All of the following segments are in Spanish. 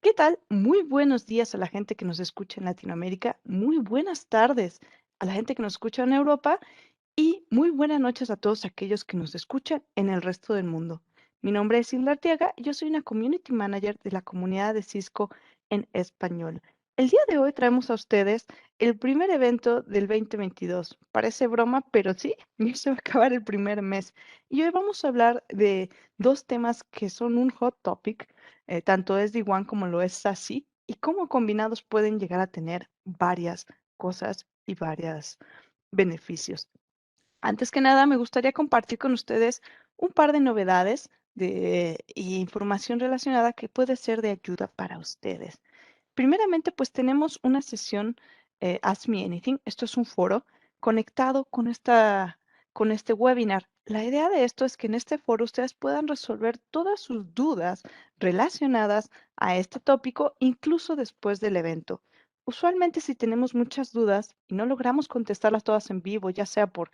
¿Qué tal? Muy buenos días a la gente que nos escucha en Latinoamérica, muy buenas tardes a la gente que nos escucha en Europa y muy buenas noches a todos aquellos que nos escuchan en el resto del mundo. Mi nombre es Hilda Arteaga y yo soy una Community Manager de la comunidad de Cisco en español. El día de hoy traemos a ustedes el primer evento del 2022. Parece broma, pero sí, ya se va a acabar el primer mes. Y hoy vamos a hablar de dos temas que son un hot topic, tanto SD-WAN como lo es SASE, y cómo combinados pueden llegar a tener varias cosas y varios beneficios. Antes que nada, me gustaría compartir con ustedes un par de novedades y información relacionada que puede ser de ayuda para ustedes. Primeramente, pues tenemos una sesión Ask Me Anything. Esto es un foro conectado con este webinar. La idea de esto es que en este foro ustedes puedan resolver todas sus dudas relacionadas a este tópico, incluso después del evento. Usualmente, si tenemos muchas dudas y no logramos contestarlas todas en vivo, ya sea por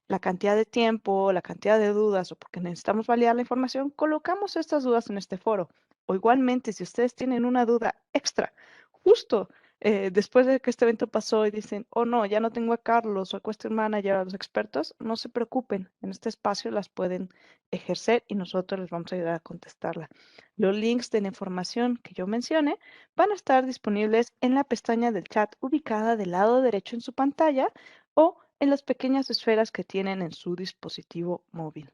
la cantidad de tiempo, la cantidad de dudas o porque necesitamos validar la información, colocamos estas dudas en este foro. O igualmente, si ustedes tienen una duda extra, justo después de que este evento pasó y dicen, oh no, ya no tengo a Carlos o a Question Manager, a los expertos, no se preocupen, en este espacio las pueden ejercer y nosotros les vamos a ayudar a contestarla. Los links de la información que yo mencione van a estar disponibles en la pestaña del chat ubicada del lado derecho en su pantalla o en las pequeñas esferas que tienen en su dispositivo móvil.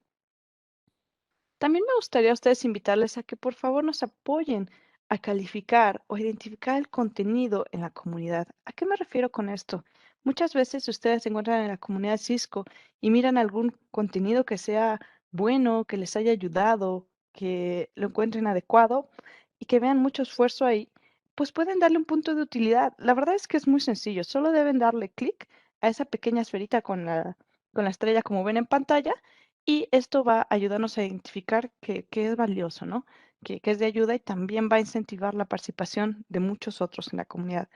También me gustaría a ustedes invitarles a que por favor nos apoyen a calificar o identificar el contenido en la comunidad. ¿A qué me refiero con esto? Muchas veces ustedes se encuentran en la comunidad Cisco y miran algún contenido que sea bueno, que les haya ayudado, que lo encuentren adecuado y que vean mucho esfuerzo ahí, pues pueden darle un punto de utilidad. La verdad es que es muy sencillo, solo deben darle clic a esa pequeña esferita con la estrella como ven en pantalla y esto va a ayudarnos a identificar que es valioso, ¿no? Que es de ayuda y también va a incentivar la participación de muchos otros en la comunidad.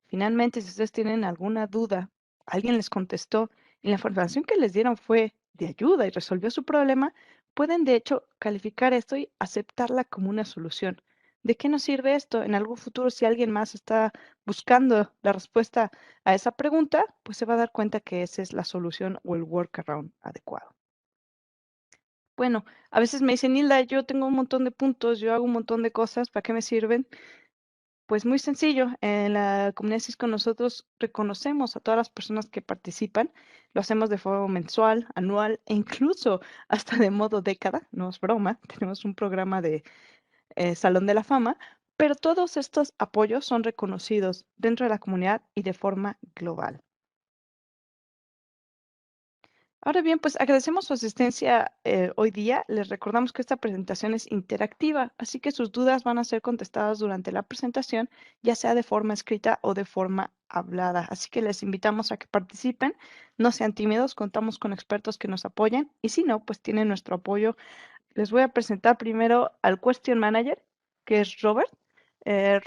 Finalmente, si ustedes tienen alguna duda, alguien les contestó y la información que les dieron fue de ayuda y resolvió su problema, pueden de hecho calificar esto y aceptarla como una solución. ¿De qué nos sirve esto? En algún futuro, si alguien más está buscando la respuesta a esa pregunta, pues se va a dar cuenta que esa es la solución o el workaround adecuado. Bueno, a veces me dicen, Hilda, yo tengo un montón de puntos, yo hago un montón de cosas, ¿para qué me sirven? Pues muy sencillo, en la comunidad Cisco nosotros reconocemos a todas las personas que participan, lo hacemos de forma mensual, anual e incluso hasta de modo década, no es broma, tenemos un programa de Salón de la Fama, pero todos estos apoyos son reconocidos dentro de la comunidad y de forma global. Ahora bien, pues agradecemos su asistencia hoy día. Les recordamos que esta presentación es interactiva, así que sus dudas van a ser contestadas durante la presentación, ya sea de forma escrita o de forma hablada. Así que les invitamos a que participen, no sean tímidos, contamos con expertos que nos apoyen y si no, pues tienen nuestro apoyo. Les voy a presentar primero al Question Manager, que es Robert.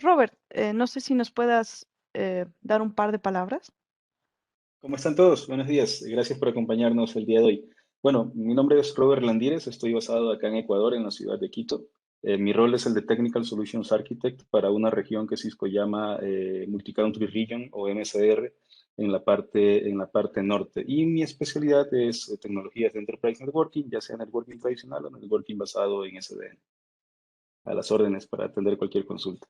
Robert, no sé si nos puedas dar un par de palabras. ¿Cómo están todos? Buenos días. Gracias por acompañarnos el día de hoy. Bueno, mi nombre es Robert Landírez, estoy basado acá en Ecuador, en la ciudad de Quito. Mi rol es el de Technical Solutions Architect para una región que Cisco llama Multi-Country Region o MSR en la parte norte. Y mi especialidad es tecnologías de Enterprise Networking, ya sea networking tradicional o networking basado en SDN. A las órdenes para atender cualquier consulta.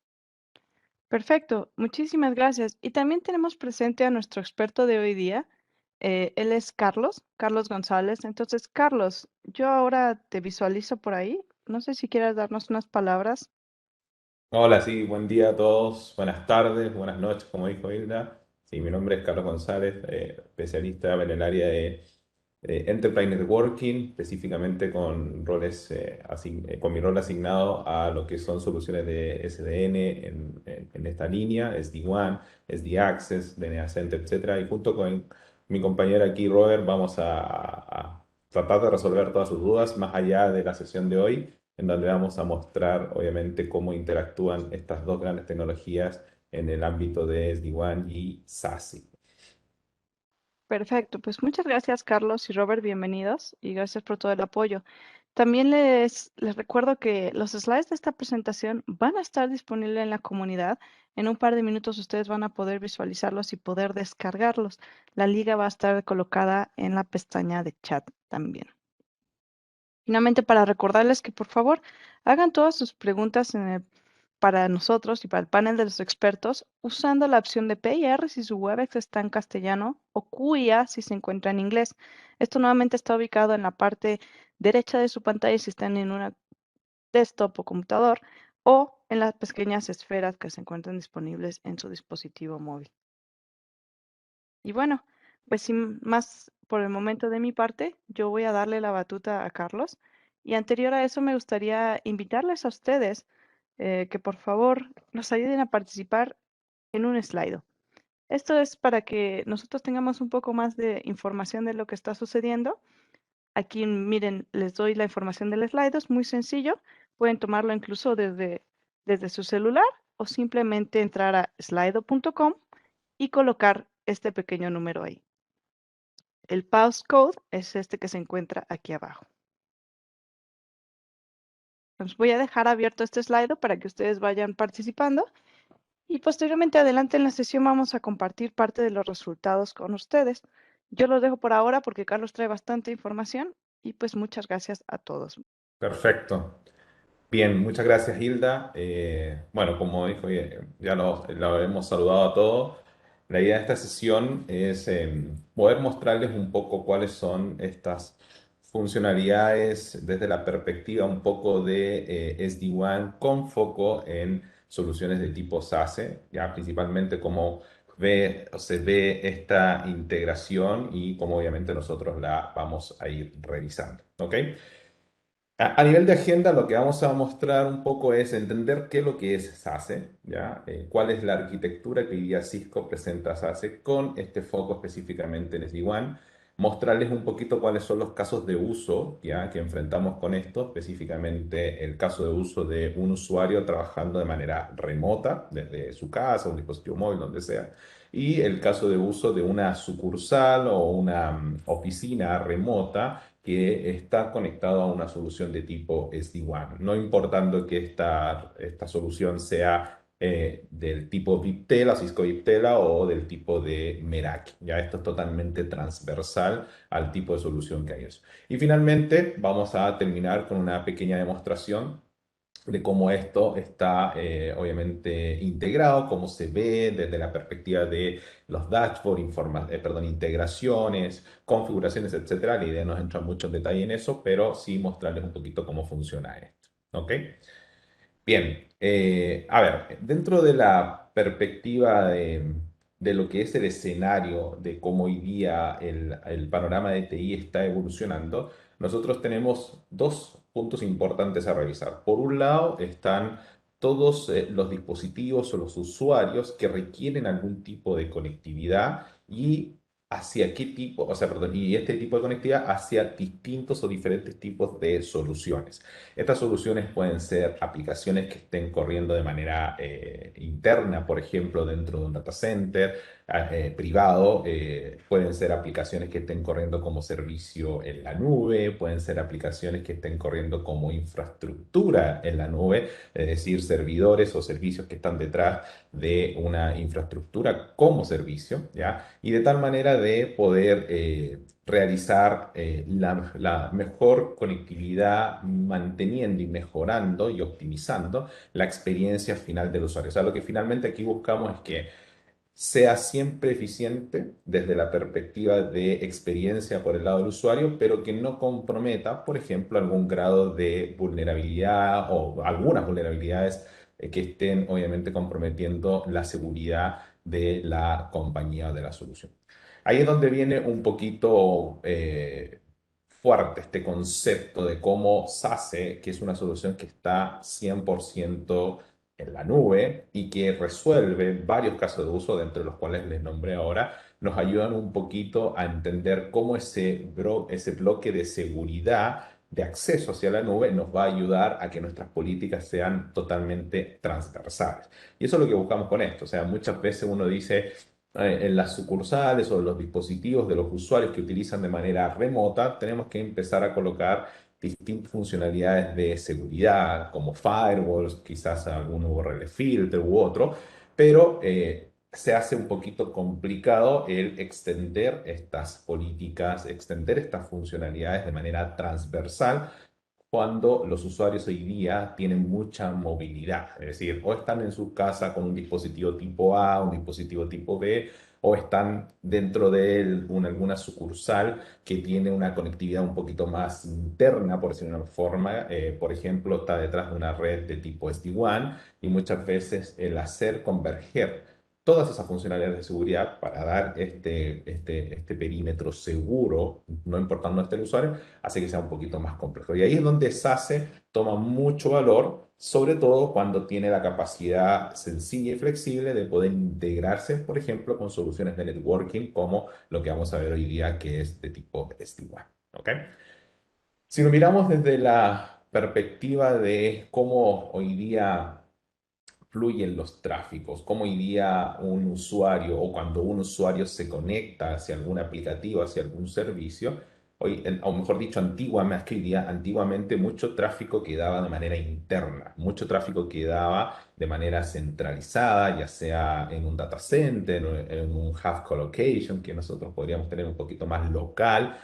Perfecto, muchísimas gracias. Y también tenemos presente a nuestro experto de hoy día. Él es Carlos, Carlos González. Entonces, Carlos, yo ahora te visualizo por ahí. No sé si quieras darnos unas palabras. Hola, sí, buen día a todos, buenas tardes, buenas noches, como dijo Hilda. Sí, mi nombre es Carlos González, especialista en el área de Enterprise Networking, específicamente con con mi rol asignado a lo que son soluciones de SDN en esta línea, SD-WAN, SD-Access, DNA Center, etcétera. Y junto con mi compañero aquí, Robert, vamos a tratar de resolver todas sus dudas más allá de la sesión de hoy en donde vamos a mostrar, obviamente, cómo interactúan estas dos grandes tecnologías en el ámbito de SD-WAN y SASE. Perfecto, pues muchas gracias, Carlos y Robert, bienvenidos y gracias por todo el apoyo. También les recuerdo que los slides de esta presentación van a estar disponibles en la comunidad. En un par de minutos ustedes van a poder visualizarlos y poder descargarlos. La liga va a estar colocada en la pestaña de chat también. Finalmente, para recordarles que por favor hagan todas sus preguntas para nosotros y para el panel de los expertos usando la opción de PIR si su Webex está en castellano o QIA si se encuentra en inglés. Esto nuevamente está ubicado en la parte derecha de su pantalla si están en una desktop o computador o en las pequeñas esferas que se encuentran disponibles en su dispositivo móvil. Y bueno, pues sin más por el momento de mi parte, yo voy a darle la batuta a Carlos. Y anterior a eso, me gustaría invitarles a ustedes que por favor nos ayuden a participar en un slide. Esto es para que nosotros tengamos un poco más de información de lo que está sucediendo. Aquí, miren, les doy la información del slide, es muy sencillo. Pueden tomarlo incluso desde su celular o simplemente entrar a slido.com y colocar este pequeño número ahí. El passcode es este que se encuentra aquí abajo. Entonces voy a dejar abierto este slide para que ustedes vayan participando y posteriormente adelante en la sesión vamos a compartir parte de los resultados con ustedes. Yo los dejo por ahora porque Carlos trae bastante información y pues muchas gracias a todos. Perfecto. Bien, muchas gracias, Hilda. Bueno, como dijo, ya lo hemos saludado a todos. La idea de esta sesión es poder mostrarles un poco cuáles son estas funcionalidades desde la perspectiva un poco de SD-WAN con foco en soluciones de tipo SASE, ya principalmente cómo se ve esta integración y cómo obviamente nosotros la vamos a ir revisando. ¿Ok? A nivel de agenda, lo que vamos a mostrar un poco es entender qué es lo que es SASE, ¿ya? Cuál es la arquitectura que hoy día Cisco presenta a SASE con este foco específicamente en SD-WAN, mostrarles un poquito cuáles son los casos de uso, ¿ya? Que enfrentamos con esto, específicamente el caso de uso de un usuario trabajando de manera remota, desde su casa, un dispositivo móvil, donde sea, y el caso de uso de una sucursal o una oficina remota que está conectado a una solución de tipo SD-WAN, no importando que esta solución sea del tipo Viptela, Cisco Viptela o del tipo de Meraki. Ya esto es totalmente transversal al tipo de solución que hay. Y finalmente vamos a terminar con una pequeña demostración de cómo esto está obviamente integrado, cómo se ve desde la perspectiva de los dashboards, perdón, integraciones, configuraciones, etcétera. La idea no es entrar mucho en detalle en eso, pero sí mostrarles un poquito cómo funciona esto. ¿Ok? Bien, a ver, dentro de la perspectiva de lo que es el escenario, de cómo hoy día el panorama de TI está evolucionando, nosotros tenemos dos puntos importantes a revisar. Por un lado están todos los dispositivos o los usuarios que requieren algún tipo de conectividad y hacia qué tipo, o sea, perdón, y este tipo de conectividad hacia distintos o diferentes tipos de soluciones. Estas soluciones pueden ser aplicaciones que estén corriendo de manera interna, por ejemplo, dentro de un data center privado. Pueden ser aplicaciones que estén corriendo como servicio en la nube. Pueden ser aplicaciones que estén corriendo como infraestructura en la nube, es decir, servidores o servicios que están detrás de una infraestructura como servicio, ¿ya? Y de tal manera de poder realizar la mejor conectividad, manteniendo y mejorando y optimizando la experiencia final del usuario. O sea, lo que finalmente aquí buscamos es que sea siempre eficiente desde la perspectiva de experiencia por el lado del usuario, pero que no comprometa, por ejemplo, algún grado de vulnerabilidad o algunas vulnerabilidades que estén obviamente comprometiendo la seguridad de la compañía o de la solución. Ahí es donde viene un poquito fuerte este concepto de cómo SASE, que es una solución que está 100% en la nube y que resuelve varios casos de uso, de entre los cuales les nombré ahora, nos ayudan un poquito a entender cómo ese bloque de seguridad de acceso hacia la nube nos va a ayudar a que nuestras políticas sean totalmente transversales. Y eso es lo que buscamos con esto. O sea, muchas veces uno dice, en las sucursales o los dispositivos de los usuarios que utilizan de manera remota, tenemos que empezar a colocar distintas funcionalidades de seguridad, como firewalls, quizás algún URL filter u otro, pero se hace un poquito complicado el extender estas políticas, extender estas funcionalidades de manera transversal cuando los usuarios hoy día tienen mucha movilidad, es decir, o están en su casa con un dispositivo tipo A, un dispositivo tipo B, o están dentro de alguna sucursal que tiene una conectividad un poquito más interna, por decirlo de una forma. Por ejemplo, está detrás de una red de tipo SD-WAN y muchas veces el hacer converger todas esas funcionalidades de seguridad para dar este perímetro seguro, no importando esté el usuario, hace que sea un poquito más complejo. Y ahí es donde SASE toma mucho valor, sobre todo cuando tiene la capacidad sencilla y flexible de poder integrarse, por ejemplo, con soluciones de networking como lo que vamos a ver hoy día, que es de tipo SD-WAN. ¿Ok? Si lo miramos desde la perspectiva de cómo hoy día fluyen los tráficos, cómo hoy día un usuario o cuando un usuario se conecta hacia algún aplicativo, hacia algún servicio, hoy, o mejor dicho, más que hoy día, antiguamente mucho tráfico quedaba de manera interna, mucho tráfico quedaba de manera centralizada, ya sea en un data center, en un hub colocation, que nosotros podríamos tener un poquito más local,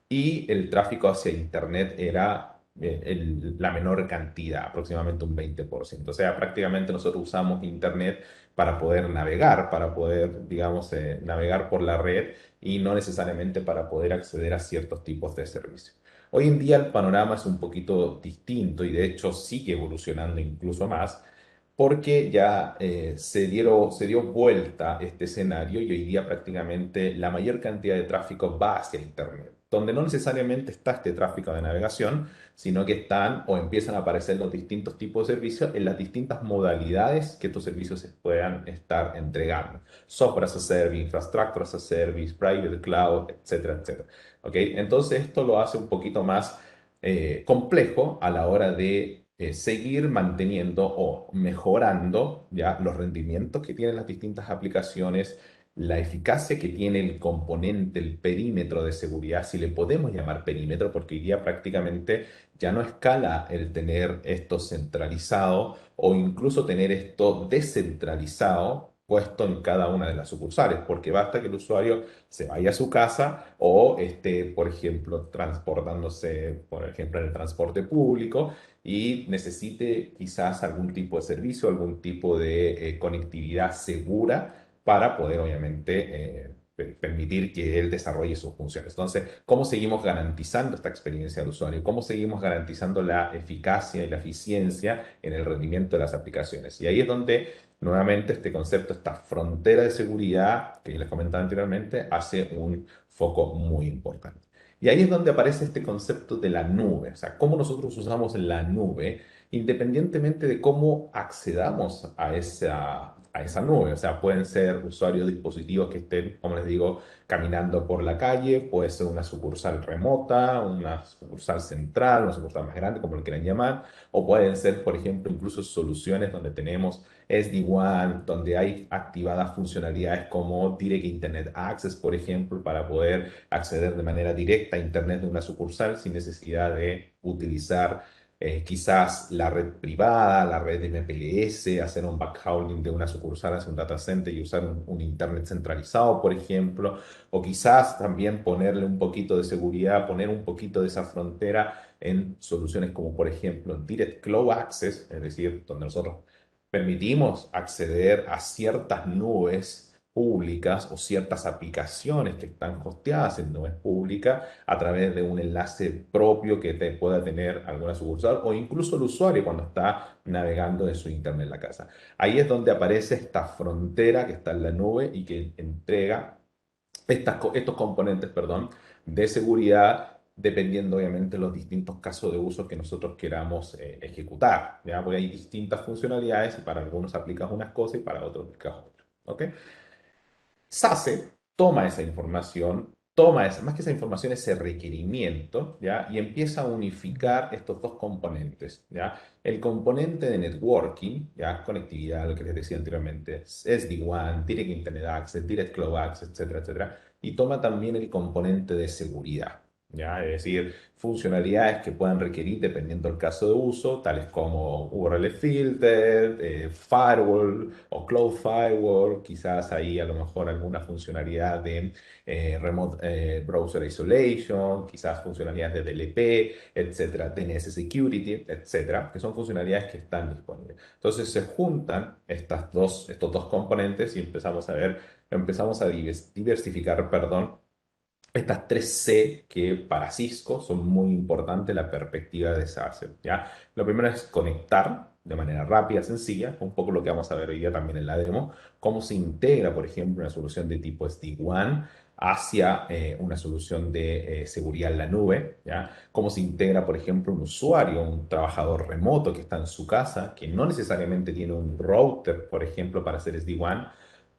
y el tráfico hacia Internet era la menor cantidad, aproximadamente un 20%. O sea, prácticamente nosotros usamos Internet para poder navegar, para poder, digamos, navegar por la red y no necesariamente para poder acceder a ciertos tipos de servicios. Hoy en día el panorama es un poquito distinto y de hecho sigue evolucionando incluso más porque ya se dio vuelta este escenario y hoy día prácticamente la mayor cantidad de tráfico va hacia Internet, donde no necesariamente está este tráfico de navegación, sino que están o empiezan a aparecer los distintos tipos de servicios en las distintas modalidades que estos servicios se puedan estar entregando. Software as a Service, Infrastructure as a Service, Private Cloud, etcétera, etcétera. ¿Ok? Entonces esto lo hace un poquito más complejo a la hora de seguir manteniendo o mejorando ya los rendimientos que tienen las distintas aplicaciones, la eficacia que tiene el componente, el perímetro de seguridad, si le podemos llamar perímetro, porque hoy día prácticamente ya no escala el tener esto centralizado o incluso tener esto descentralizado puesto en cada una de las sucursales, porque basta que el usuario se vaya a su casa o esté, por ejemplo, transportándose, por ejemplo, en el transporte público y necesite quizás algún tipo de servicio, algún tipo de conectividad segura para poder, obviamente, permitir que él desarrolle sus funciones. Entonces, ¿cómo seguimos garantizando esta experiencia del usuario? ¿Cómo seguimos garantizando la eficacia y la eficiencia en el rendimiento de las aplicaciones? Y ahí es donde nuevamente este concepto, esta frontera de seguridad que les comentaba anteriormente, hace un foco muy importante. Y ahí es donde aparece este concepto de la nube, o sea, cómo nosotros usamos la nube independientemente de cómo accedamos a esa nube. O sea, pueden ser usuarios de dispositivos que estén, como les digo, caminando por la calle, puede ser una sucursal remota, una sucursal central, una sucursal más grande, como lo quieran llamar, o pueden ser, por ejemplo, incluso soluciones donde tenemos SD-WAN, donde hay activadas funcionalidades como Direct Internet Access, por ejemplo, para poder acceder de manera directa a Internet de una sucursal sin necesidad de utilizar quizás la red privada, la red MPLS, hacer un backhauling de una sucursal hacia un data center y usar un Internet centralizado, por ejemplo, o quizás también ponerle un poquito de seguridad, poner un poquito de esa frontera en soluciones como, por ejemplo, Direct Cloud Access, es decir, donde nosotros permitimos acceder a ciertas nubes públicas o ciertas aplicaciones que están hosteadas en nubes públicas a través de un enlace propio que te pueda tener alguna sucursal o incluso el usuario cuando está navegando de su internet en la casa. Ahí es donde aparece esta frontera que está en la nube y que entrega estos componentes, perdón, de seguridad dependiendo obviamente de los distintos casos de uso que nosotros queramos ejecutar, ¿ya? Porque hay distintas funcionalidades y para algunos aplicas unas cosas y para otros aplicas otras, ¿ok? SASE toma esa información, más que esa información, ese requerimiento, ¿ya? Y empieza a unificar estos dos componentes, ¿ya? El componente de networking, ¿ya? Conectividad, lo que les decía anteriormente, SD-WAN, Direct Internet Access, Direct Cloud Access, etcétera, etcétera. Y toma también el componente de seguridad. ¿ya? Es decir, funcionalidades que puedan requerir, dependiendo del caso de uso, tales como URL filter, firewall o cloud firewall, quizás ahí a lo mejor alguna funcionalidad de remote browser isolation, quizás funcionalidades de DLP, etcétera, DNS security, etcétera, que son funcionalidades que están disponibles. Entonces se juntan estos dos componentes y empezamos a diversificar, perdón, estas tres C que para Cisco son muy importantes la perspectiva de SASE, ¿ya? Lo primero es conectar de manera rápida, sencilla, un poco lo que vamos a ver hoy día también en la demo, cómo se integra, por ejemplo, una solución de tipo SD-WAN hacia una solución de seguridad en la nube, ¿ya? Cómo se integra, por ejemplo, un usuario, un trabajador remoto que está en su casa, que no necesariamente tiene un router, por ejemplo, para hacer SD-WAN,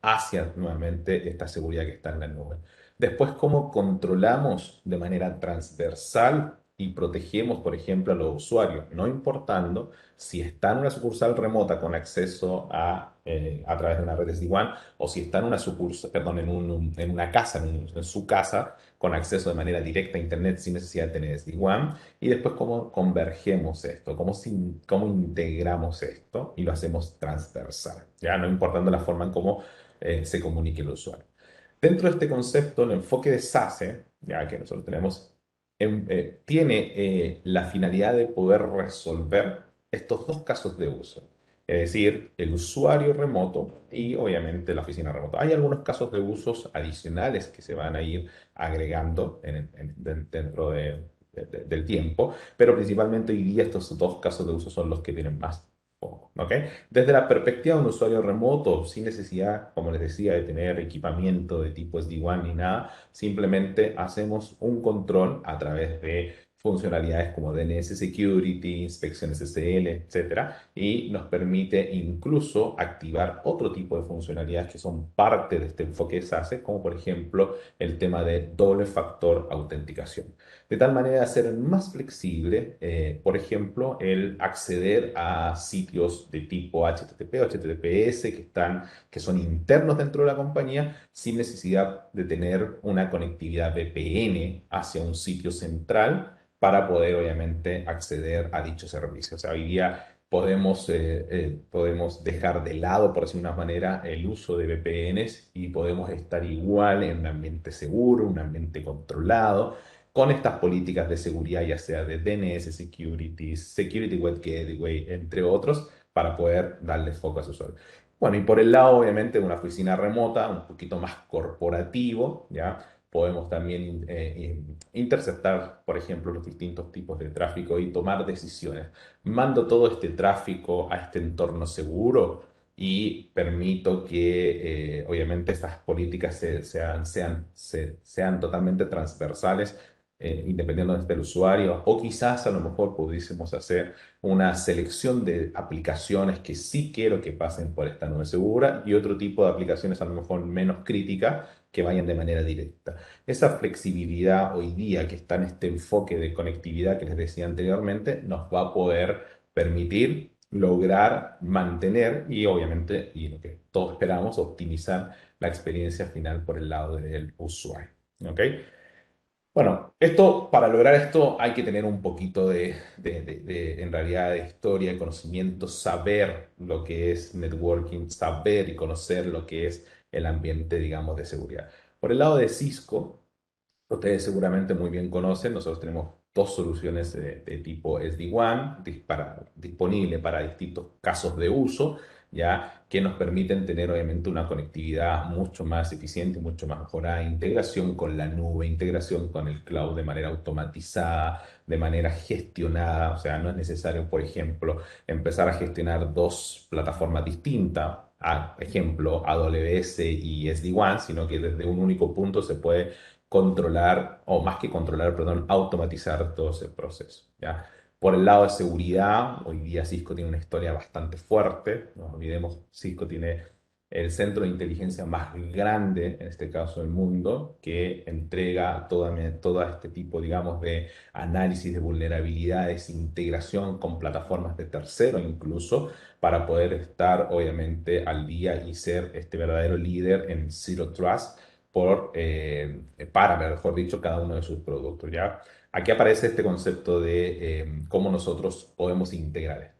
hacia nuevamente esta seguridad que está en la nube. Después, cómo controlamos de manera transversal y protegemos, por ejemplo, a los usuarios, no importando si está en una sucursal remota con acceso a través de una red SD-WAN o si está en una sucursal, perdón, en una casa, en su casa, con acceso de manera directa a Internet sin necesidad de tener SD-WAN. Y después, cómo convergemos esto, cómo integramos esto y lo hacemos transversal, ya no importando la forma en cómo se comunique el usuario. Dentro de este concepto, el enfoque de SASE, ya que nosotros tenemos, tiene la finalidad de poder resolver estos dos casos de uso. Es decir, el usuario remoto y obviamente la oficina remota. Hay algunos casos de usos adicionales que se van a ir agregando dentro del tiempo, pero principalmente hoy día estos dos casos de uso son los que tienen más foco, ¿ok? Desde la perspectiva de un usuario remoto, sin necesidad, como les decía, de tener equipamiento de tipo SD-WAN ni nada, simplemente hacemos un control a través de funcionalidades como DNS Security, inspección SSL, etcétera, y nos permite incluso activar otro tipo de funcionalidades que son parte de este enfoque SASE, como por ejemplo el tema de doble factor autenticación de tal manera de hacer más flexible, por ejemplo, el acceder a sitios de tipo HTTP o HTTPS que son internos dentro de la compañía sin necesidad de tener una conectividad VPN hacia un sitio central para poder, obviamente, acceder a dicho servicio. O sea, hoy día podemos dejar de lado, por decir de una manera, el uso de VPNs y podemos estar igual en un ambiente seguro, un ambiente controlado con estas políticas de seguridad, ya sea de DNS Security, Security Web Gateway, entre otros, para poder darle foco a su usuario. Bueno, y por el lado, obviamente, de una oficina remota, un poquito más corporativo, ¿ya? Podemos también interceptar, por ejemplo, los distintos tipos de tráfico y tomar decisiones. Mando todo este tráfico a este entorno seguro y permito que, obviamente, estas políticas sean totalmente transversales dependiendo del usuario, o quizás a lo mejor pudiésemos hacer una selección de aplicaciones que sí quiero que pasen por esta nube segura y otro tipo de aplicaciones a lo mejor menos críticas que vayan de manera directa. Esa flexibilidad hoy día que está en este enfoque de conectividad que les decía anteriormente nos va a poder permitir lograr mantener y obviamente, y lo que todos esperamos, optimizar la experiencia final por el lado del usuario. ¿Ok? Bueno, para lograr esto hay que tener un poquito en realidad, de historia, de conocimiento, saber lo que es networking, saber y conocer lo que es el ambiente, digamos, de seguridad. Por el lado de Cisco, ustedes seguramente muy bien conocen, nosotros tenemos dos soluciones de tipo SD-WAN disponible para distintos casos de uso, ya que nos permiten tener obviamente una conectividad mucho más eficiente, mucho más mejorada, integración con la nube, integración con el cloud de manera automatizada, de manera gestionada, o sea, no es necesario, por ejemplo, empezar a gestionar dos plataformas distintas, a ejemplo, AWS y SD-WAN, sino que desde un único punto se puede controlar, o más que controlar, perdón, automatizar todo ese proceso, ¿ya? Por el lado de seguridad, hoy día Cisco tiene una historia bastante fuerte, no olvidemos, Cisco tiene el centro de inteligencia más grande, en este caso del mundo, que entrega todo este tipo, digamos, de análisis de vulnerabilidades, integración con plataformas de tercero incluso, para poder estar obviamente al día y ser este verdadero líder en Zero Trust para, mejor dicho, cada uno de sus productos, ¿ya? Aquí aparece este concepto de cómo nosotros podemos integrar.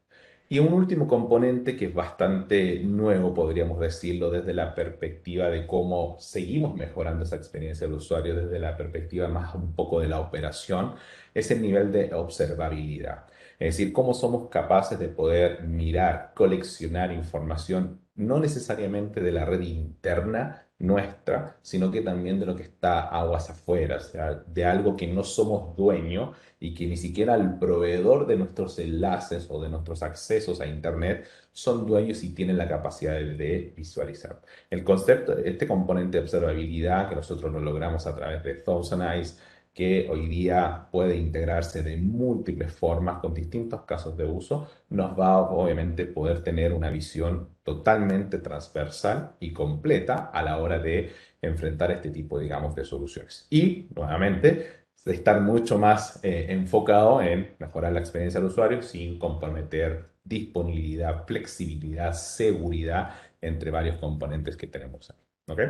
Y un último componente que es bastante nuevo, podríamos decirlo, desde la perspectiva de cómo seguimos mejorando esa experiencia del usuario, desde la perspectiva más un poco de la operación, es el nivel de observabilidad. Es decir, cómo somos capaces de poder mirar, coleccionar información, no necesariamente de la red interna nuestra, sino que también de lo que está aguas afuera, o sea, de algo que no somos dueños y que ni siquiera el proveedor de nuestros enlaces o de nuestros accesos a Internet son dueños y tienen la capacidad de visualizar. El concepto, este componente de observabilidad que nosotros lo logramos a través de Thousand Eyes, que hoy día puede integrarse de múltiples formas con distintos casos de uso, nos va a obviamente poder tener una visión totalmente transversal y completa a la hora de enfrentar este tipo, digamos, de soluciones. Y, nuevamente, de estar mucho más enfocado en mejorar la experiencia del usuario sin comprometer disponibilidad, flexibilidad, seguridad entre varios componentes que tenemos ahí. ¿Ok?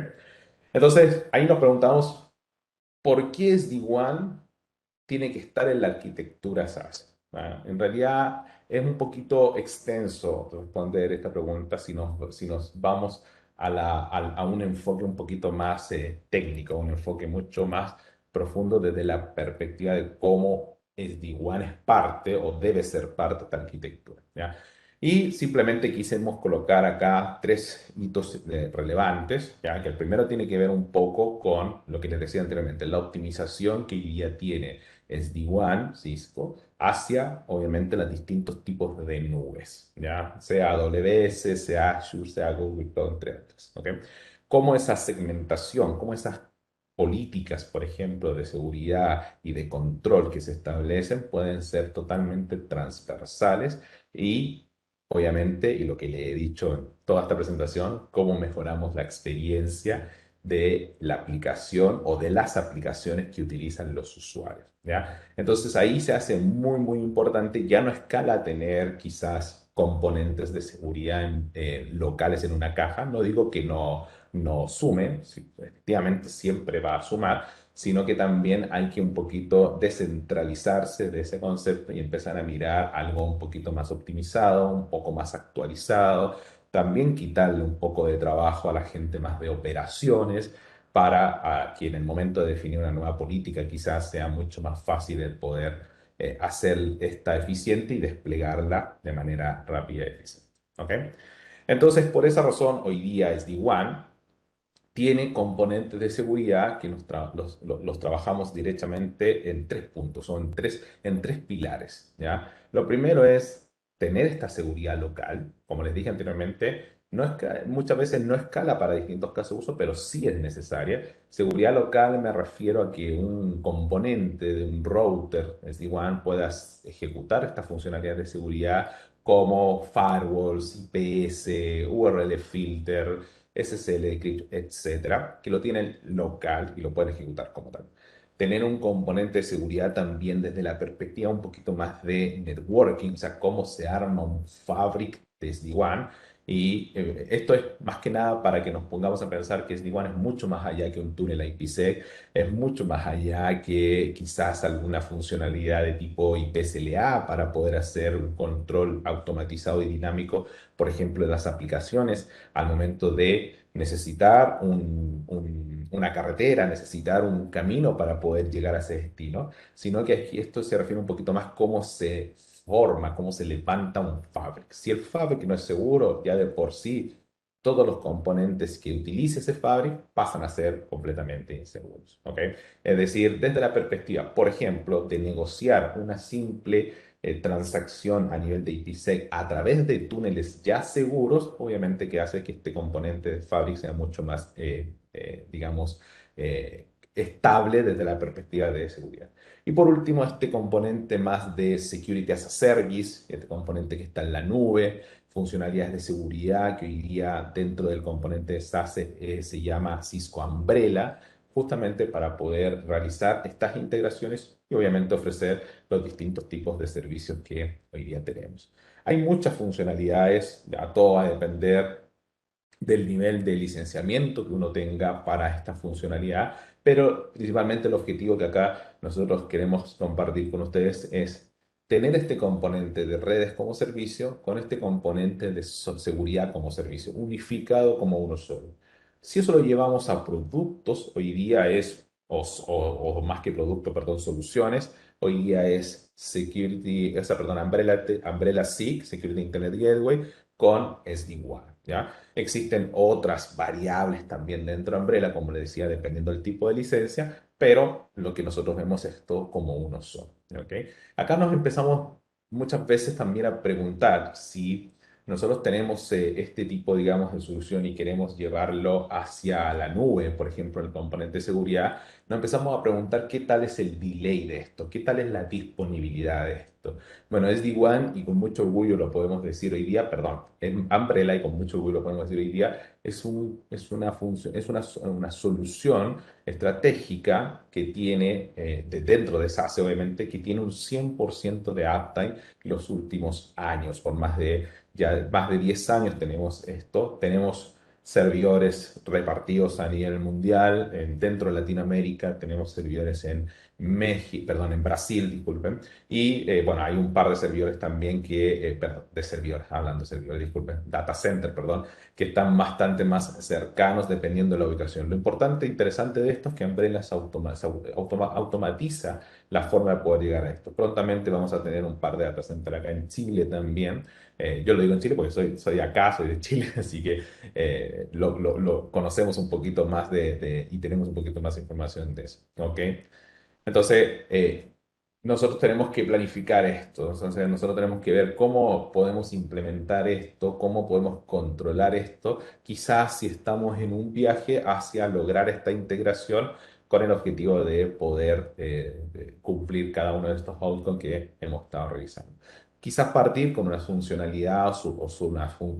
Entonces, ahí nos preguntamos, ¿por qué SD-WAN tiene que estar en la arquitectura SaaS? Bueno, en realidad es un poquito extenso responder esta pregunta si nos vamos a un enfoque un poquito más técnico, un enfoque mucho más profundo desde la perspectiva de cómo SD-WAN es parte o debe ser parte de esta arquitectura, ¿ya? Y simplemente quisimos colocar acá tres hitos relevantes, ya que el primero tiene que ver un poco con lo que les decía anteriormente, la optimización que hoy día tiene SD-WAN, Cisco, hacia, obviamente, los distintos tipos de nubes, ¿ya? Sea AWS, sea Azure, sea Google Cloud, entre otros, ¿ok? Cómo esa segmentación, cómo esas políticas, por ejemplo, de seguridad y de control que se establecen pueden ser totalmente transversales y, obviamente, y lo que le he dicho en toda esta presentación, cómo mejoramos la experiencia de la aplicación o de las aplicaciones que utilizan los usuarios, ¿ya? Entonces ahí se hace muy, muy importante, ya no escala tener quizás componentes de seguridad locales en una caja, no digo que no sume, sí, efectivamente siempre va a sumar, sino que también hay que un poquito descentralizarse de ese concepto y empezar a mirar algo un poquito más optimizado, un poco más actualizado, también quitarle un poco de trabajo a la gente más de operaciones para que en el momento de definir una nueva política quizás sea mucho más fácil el poder hacer esta eficiente y desplegarla de manera rápida y eficiente. ¿Ok? Entonces, por esa razón, hoy día SD-WAN tiene componentes de seguridad que los trabajamos directamente en tres puntos, o en tres pilares, ¿ya? Lo primero es tener esta seguridad local. Como les dije anteriormente, muchas veces no escala para distintos casos de uso, pero sí es necesaria. Seguridad local me refiero a que un componente de un router SD-WAN pueda ejecutar esta funcionalidad de seguridad como firewalls, IPS, URL filter, SSL decrypt, etcétera, que lo tienen local y lo pueden ejecutar como tal. Tener un componente de seguridad también desde la perspectiva un poquito más de networking, o sea, cómo se arma un fabric de SD-WAN. Y esto es más que nada para que nos pongamos a pensar que SD-WAN es mucho más allá que un túnel IPsec, es mucho más allá que quizás alguna funcionalidad de tipo IPSLA para poder hacer un control automatizado y dinámico, por ejemplo, de las aplicaciones al momento de necesitar una carretera, necesitar un camino para poder llegar a ese destino, sino que aquí esto se refiere un poquito más cómo se forma, cómo se levanta un fabric. Si el fabric no es seguro, ya de por sí, todos los componentes que utilice ese fabric pasan a ser completamente inseguros, ¿ok? Es decir, desde la perspectiva, por ejemplo, de negociar una simple transacción a nivel de IPsec a través de túneles ya seguros, obviamente que hace que este componente de Fabric sea mucho más, digamos, estable desde la perspectiva de seguridad. Y por último, este componente más de Security as a Service, este componente que está en la nube, funcionalidades de seguridad que hoy día dentro del componente de SaaS se llama Cisco Umbrella, justamente para poder realizar estas integraciones y obviamente ofrecer los distintos tipos de servicios que hoy día tenemos. Hay muchas funcionalidades, ya todo va a depender del nivel de licenciamiento que uno tenga para esta funcionalidad, pero principalmente el objetivo que acá nosotros queremos compartir con ustedes es tener este componente de redes como servicio con este componente de seguridad como servicio, unificado como uno solo. Si eso lo llevamos a productos, hoy día es, o más que producto, perdón, soluciones, hoy día es Security, esa, perdón, Umbrella SIG, Security Internet Gateway, con SD-WAN, ¿ya? Existen otras variables también dentro de Umbrella, como le decía, dependiendo del tipo de licencia, pero lo que nosotros vemos es todo como uno solo, ¿ok? Acá nos empezamos muchas veces también a preguntar si nosotros tenemos este tipo, digamos, de solución y queremos llevarlo hacia la nube, por ejemplo, el componente de seguridad, nos empezamos a preguntar qué tal es el delay de esto, qué tal es la disponibilidad de esto. Bueno, SD-WAN, y con mucho orgullo lo podemos decir hoy día, perdón, en Umbrella, y con mucho orgullo lo podemos decir hoy día, es una solución estratégica que tiene, dentro de SASE obviamente, que tiene un 100% de uptime los últimos años. Por más de 10 años tenemos esto, tenemos servidores repartidos a nivel mundial, dentro de Latinoamérica tenemos servidores en México, perdón, en Brasil, disculpen, y bueno, hay un par de servidores también perdón, de servidores, hablando de servidores, disculpen, data center, perdón, que están bastante más cercanos dependiendo de la ubicación. Lo importante e interesante de esto es que Umbrella automatiza la forma de poder llegar a esto. Prontamente vamos a tener un par de data centers acá en Chile también. Yo lo digo en Chile porque soy de acá, soy de Chile, así que lo conocemos un poquito más y tenemos un poquito más de información de eso. ¿Ok? Entonces, nosotros tenemos que planificar esto, entonces nosotros tenemos que ver cómo podemos implementar esto, cómo podemos controlar esto, quizás si estamos en un viaje hacia lograr esta integración con el objetivo de poder de cumplir cada uno de estos outcomes que hemos estado revisando. Quizás partir con una funcionalidad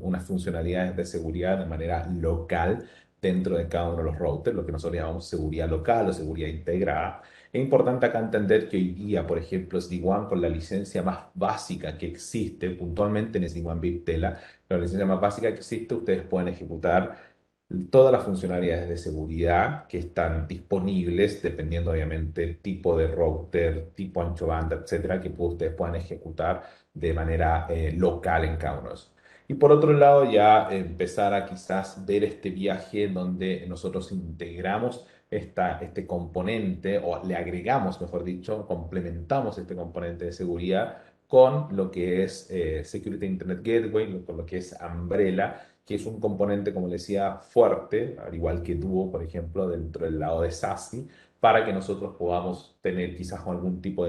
unas funcionalidades de seguridad de manera local dentro de cada uno de los routers, lo que nosotros llamamos seguridad local o seguridad integrada. Es importante acá entender que hoy día, por ejemplo, SD-WAN con la licencia más básica que existe, puntualmente en SD-WAN Viptela, la licencia más básica que existe, ustedes pueden ejecutar todas las funcionalidades de seguridad que están disponibles, dependiendo obviamente el tipo de router, tipo ancho banda, etcétera, que ustedes puedan ejecutar de manera local en cada uno de esos. Y por otro lado, ya empezar a quizás ver este viaje donde nosotros integramos este componente, o le agregamos, mejor dicho, complementamos este componente de seguridad con lo que es Security Internet Gateway, con lo que es Umbrella, que es un componente, como les decía, fuerte, al igual que Duo, por ejemplo, dentro del lado de SASE, para que nosotros podamos tener quizás algún tipo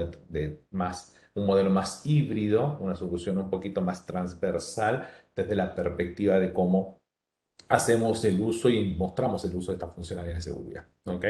un modelo más híbrido, una solución un poquito más transversal desde la perspectiva de cómo hacemos el uso y mostramos el uso de estas funcionalidades de seguridad. ¿Ok?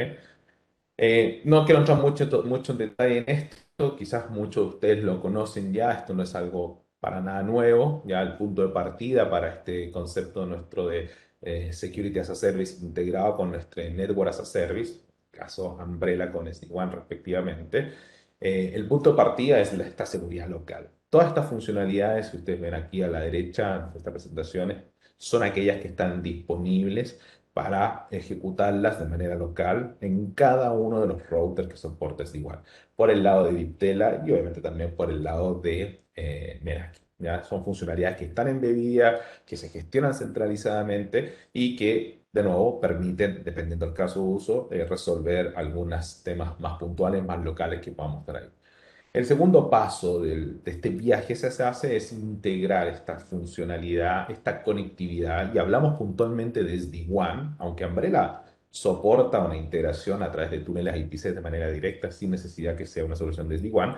No quiero entrar mucho en detalle en esto, quizás muchos de ustedes lo conocen ya, esto no es algo para nada nuevo, ya el punto de partida para este concepto nuestro de Security as a Service integrado con nuestro Network as a Service, caso Umbrella con SD-WAN respectivamente. El punto de partida es esta seguridad local. Todas estas funcionalidades que ustedes ven aquí a la derecha de estas presentaciones son aquellas que están disponibles para ejecutarlas de manera local en cada uno de los routers que soporta SD-WAN, por el lado de Viptela y obviamente también por el lado de Meraki. ¿Ya? Son funcionalidades que están embebidas, que se gestionan centralizadamente y que, de nuevo, permiten, dependiendo del caso de uso, resolver algunos temas más puntuales, más locales que podamos traer. El segundo paso de este viaje que se hace es integrar esta funcionalidad, esta conectividad, y hablamos puntualmente de SD-WAN, aunque Umbrella soporta una integración a través de túneles IPsec de manera directa sin necesidad que sea una solución de SD-WAN,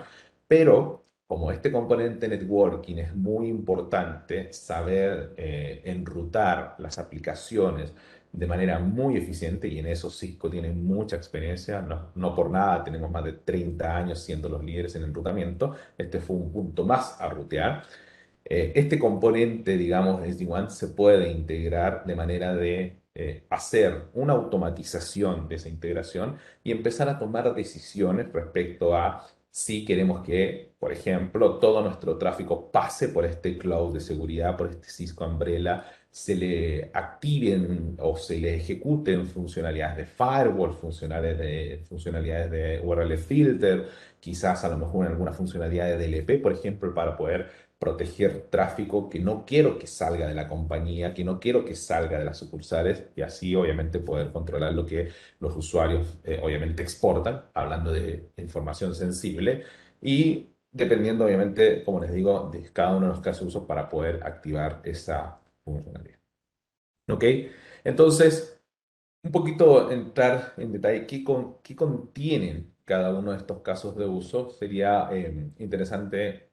pero como este componente networking es muy importante saber enrutar las aplicaciones de manera muy eficiente, y en eso Cisco tiene mucha experiencia, no por nada tenemos más de 30 años siendo los líderes en enrutamiento. Este fue un punto más a rutear. Este componente, digamos, SD-WAN se puede integrar de manera de hacer una automatización de esa integración y empezar a tomar decisiones respecto a si queremos que, por ejemplo, todo nuestro tráfico pase por este cloud de seguridad, por este Cisco Umbrella se le activen o se le ejecuten funcionalidades de firewall, funcionalidades de URL filter, quizás a lo mejor algunas funcionalidades de DLP, por ejemplo, para poder proteger tráfico que no quiero que salga de la compañía, que no quiero que salga de las sucursales y así obviamente poder controlar lo que los usuarios obviamente exportan, hablando de información sensible y dependiendo obviamente, como les digo, de cada uno de los casos de uso para poder activar esa funcionalidad. ¿Ok? Entonces, un poquito entrar en detalle qué contienen cada uno de estos casos de uso. Sería interesante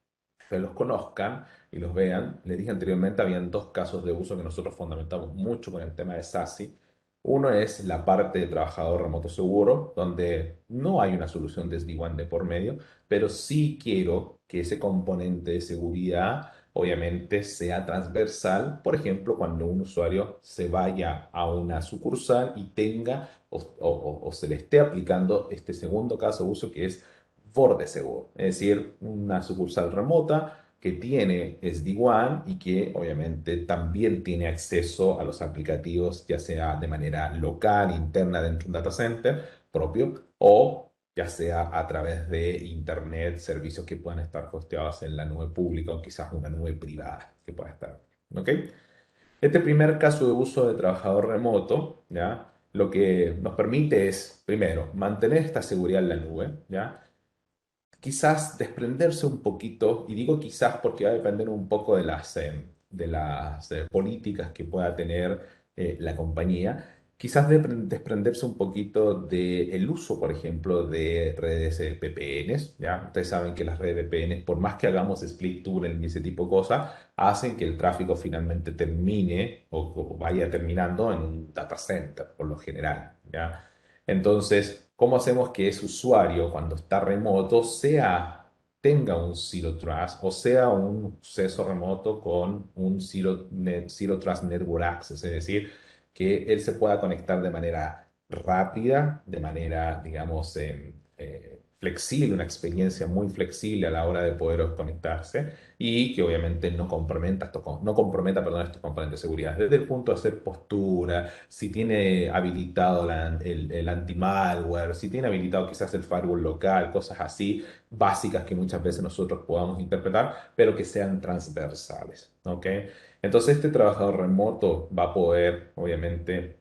que los conozcan y los vean. Les dije anteriormente, habían dos casos de uso que nosotros fundamentamos mucho con el tema de SASE. Uno es la parte de trabajador remoto seguro, donde no hay una solución de SD-WAN de por medio, pero sí quiero que ese componente de seguridad obviamente sea transversal, por ejemplo, cuando un usuario se vaya a una sucursal y tenga o se le esté aplicando este segundo caso de uso que es borde seguro, es decir, una sucursal remota que tiene SD-WAN y que obviamente también tiene acceso a los aplicativos, ya sea de manera local, interna dentro de un data center propio o ya sea a través de Internet, servicios que puedan estar hosteados en la nube pública o quizás una nube privada que pueda estar. ¿Ok? Este primer caso de uso de trabajador remoto, ¿ya? Lo que nos permite es, primero, mantener esta seguridad en la nube, ¿ya? Quizás desprenderse un poquito, y digo quizás porque va a depender un poco de las políticas que pueda tener la compañía, quizás desprenderse un poquito del uso, por ejemplo, de redes VPNs, ¿ya? Ustedes saben que las redes VPNs, por más que hagamos split tunnel y ese tipo de cosas, hacen que el tráfico finalmente termine o vaya terminando en un data center, por lo general, ¿ya? Entonces, ¿cómo hacemos que ese usuario, cuando está remoto, tenga un Zero Trust o sea un acceso remoto con un Zero Trust Network Access? Es decir, que él se pueda conectar de manera rápida, de manera, digamos, flexible, una experiencia muy flexible a la hora de poder conectarse y que obviamente no comprometa, perdón, estos componentes de seguridad. Desde el punto de hacer postura, si tiene habilitado el anti-malware, si tiene habilitado quizás el firewall local, cosas así básicas que muchas veces nosotros podamos interpretar, pero que sean transversales, ¿ok? Entonces este trabajador remoto va a poder, obviamente,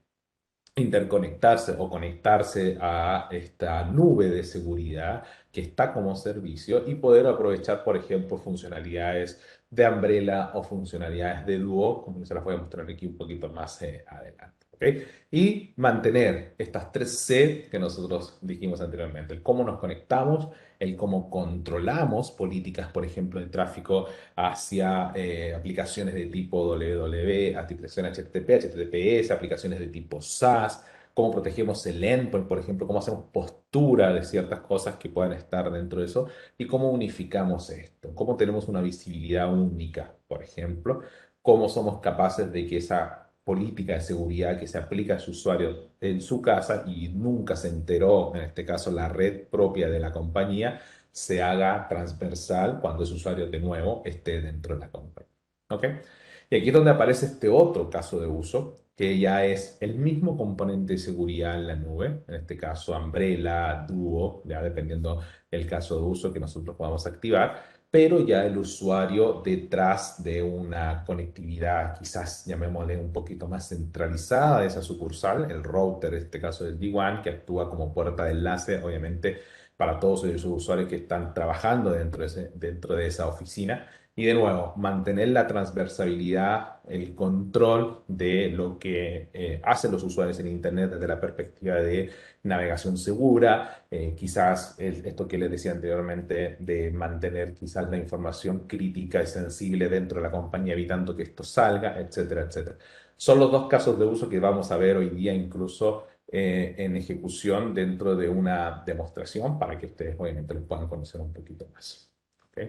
interconectarse o conectarse a esta nube de seguridad que está como servicio y poder aprovechar, por ejemplo, funcionalidades de Umbrella o funcionalidades de Duo, como se las voy a mostrar aquí un poquito más adelante. ¿Ok? Y mantener estas tres C que nosotros dijimos anteriormente, el cómo nos conectamos, el cómo controlamos políticas, por ejemplo, de tráfico hacia aplicaciones de tipo www, aplicaciones HTTP, HTTPS, aplicaciones de tipo SaaS, cómo protegemos el endpoint, por ejemplo, cómo hacemos postura de ciertas cosas que puedan estar dentro de eso y cómo unificamos esto, cómo tenemos una visibilidad única, por ejemplo, cómo somos capaces de que esa política de seguridad que se aplica a su usuario en su casa y nunca se enteró, en este caso la red propia de la compañía, se haga transversal cuando ese usuario de nuevo esté dentro de la compañía. ¿Ok? Y aquí es donde aparece este otro caso de uso, que ya es el mismo componente de seguridad en la nube, en este caso Umbrella, Duo, ya dependiendo del caso de uso que nosotros podamos activar, pero ya el usuario detrás de una conectividad, quizás llamémosle un poquito más centralizada de esa sucursal, el router, en este caso del D1, que actúa como puerta de enlace, obviamente, para todos esos usuarios que están trabajando dentro de esa oficina. Y de nuevo, mantener la transversabilidad, el control de lo que hacen los usuarios en Internet desde la perspectiva de navegación segura, quizás esto que les decía anteriormente, de mantener quizás la información crítica y sensible dentro de la compañía, evitando que esto salga, etcétera, etcétera. Son los dos casos de uso que vamos a ver hoy día incluso en ejecución dentro de una demostración para que ustedes obviamente lo puedan conocer un poquito más. ¿Ok?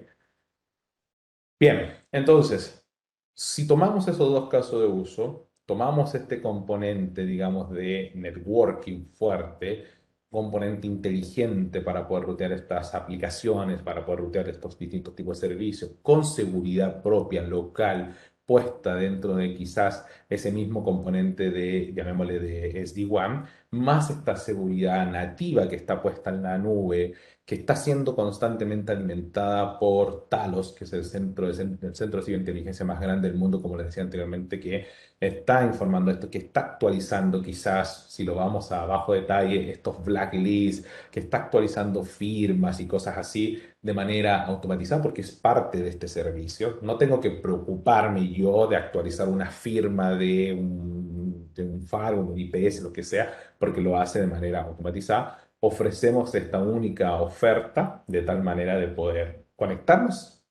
Bien, entonces, si tomamos esos dos casos de uso, tomamos este componente, digamos, de networking fuerte, componente inteligente para poder rutear estas aplicaciones, para poder rutear estos distintos tipos de servicios, con seguridad propia, local, puesta dentro de quizás ese mismo componente de, llamémosle, de SD-WAN, más esta seguridad nativa que está puesta en la nube, que está siendo constantemente alimentada por Talos, que es el centro de ciberinteligencia más grande del mundo, como les decía anteriormente, que está informando esto, que está actualizando quizás, si lo vamos a bajo detalle, estos blacklists, que está actualizando firmas y cosas así de manera automatizada porque es parte de este servicio. No tengo que preocuparme yo de actualizar una firma de un firewall, un IPS, lo que sea, porque lo hace de manera automatizada. Ofrecemos esta única oferta de tal manera de poder conectarnos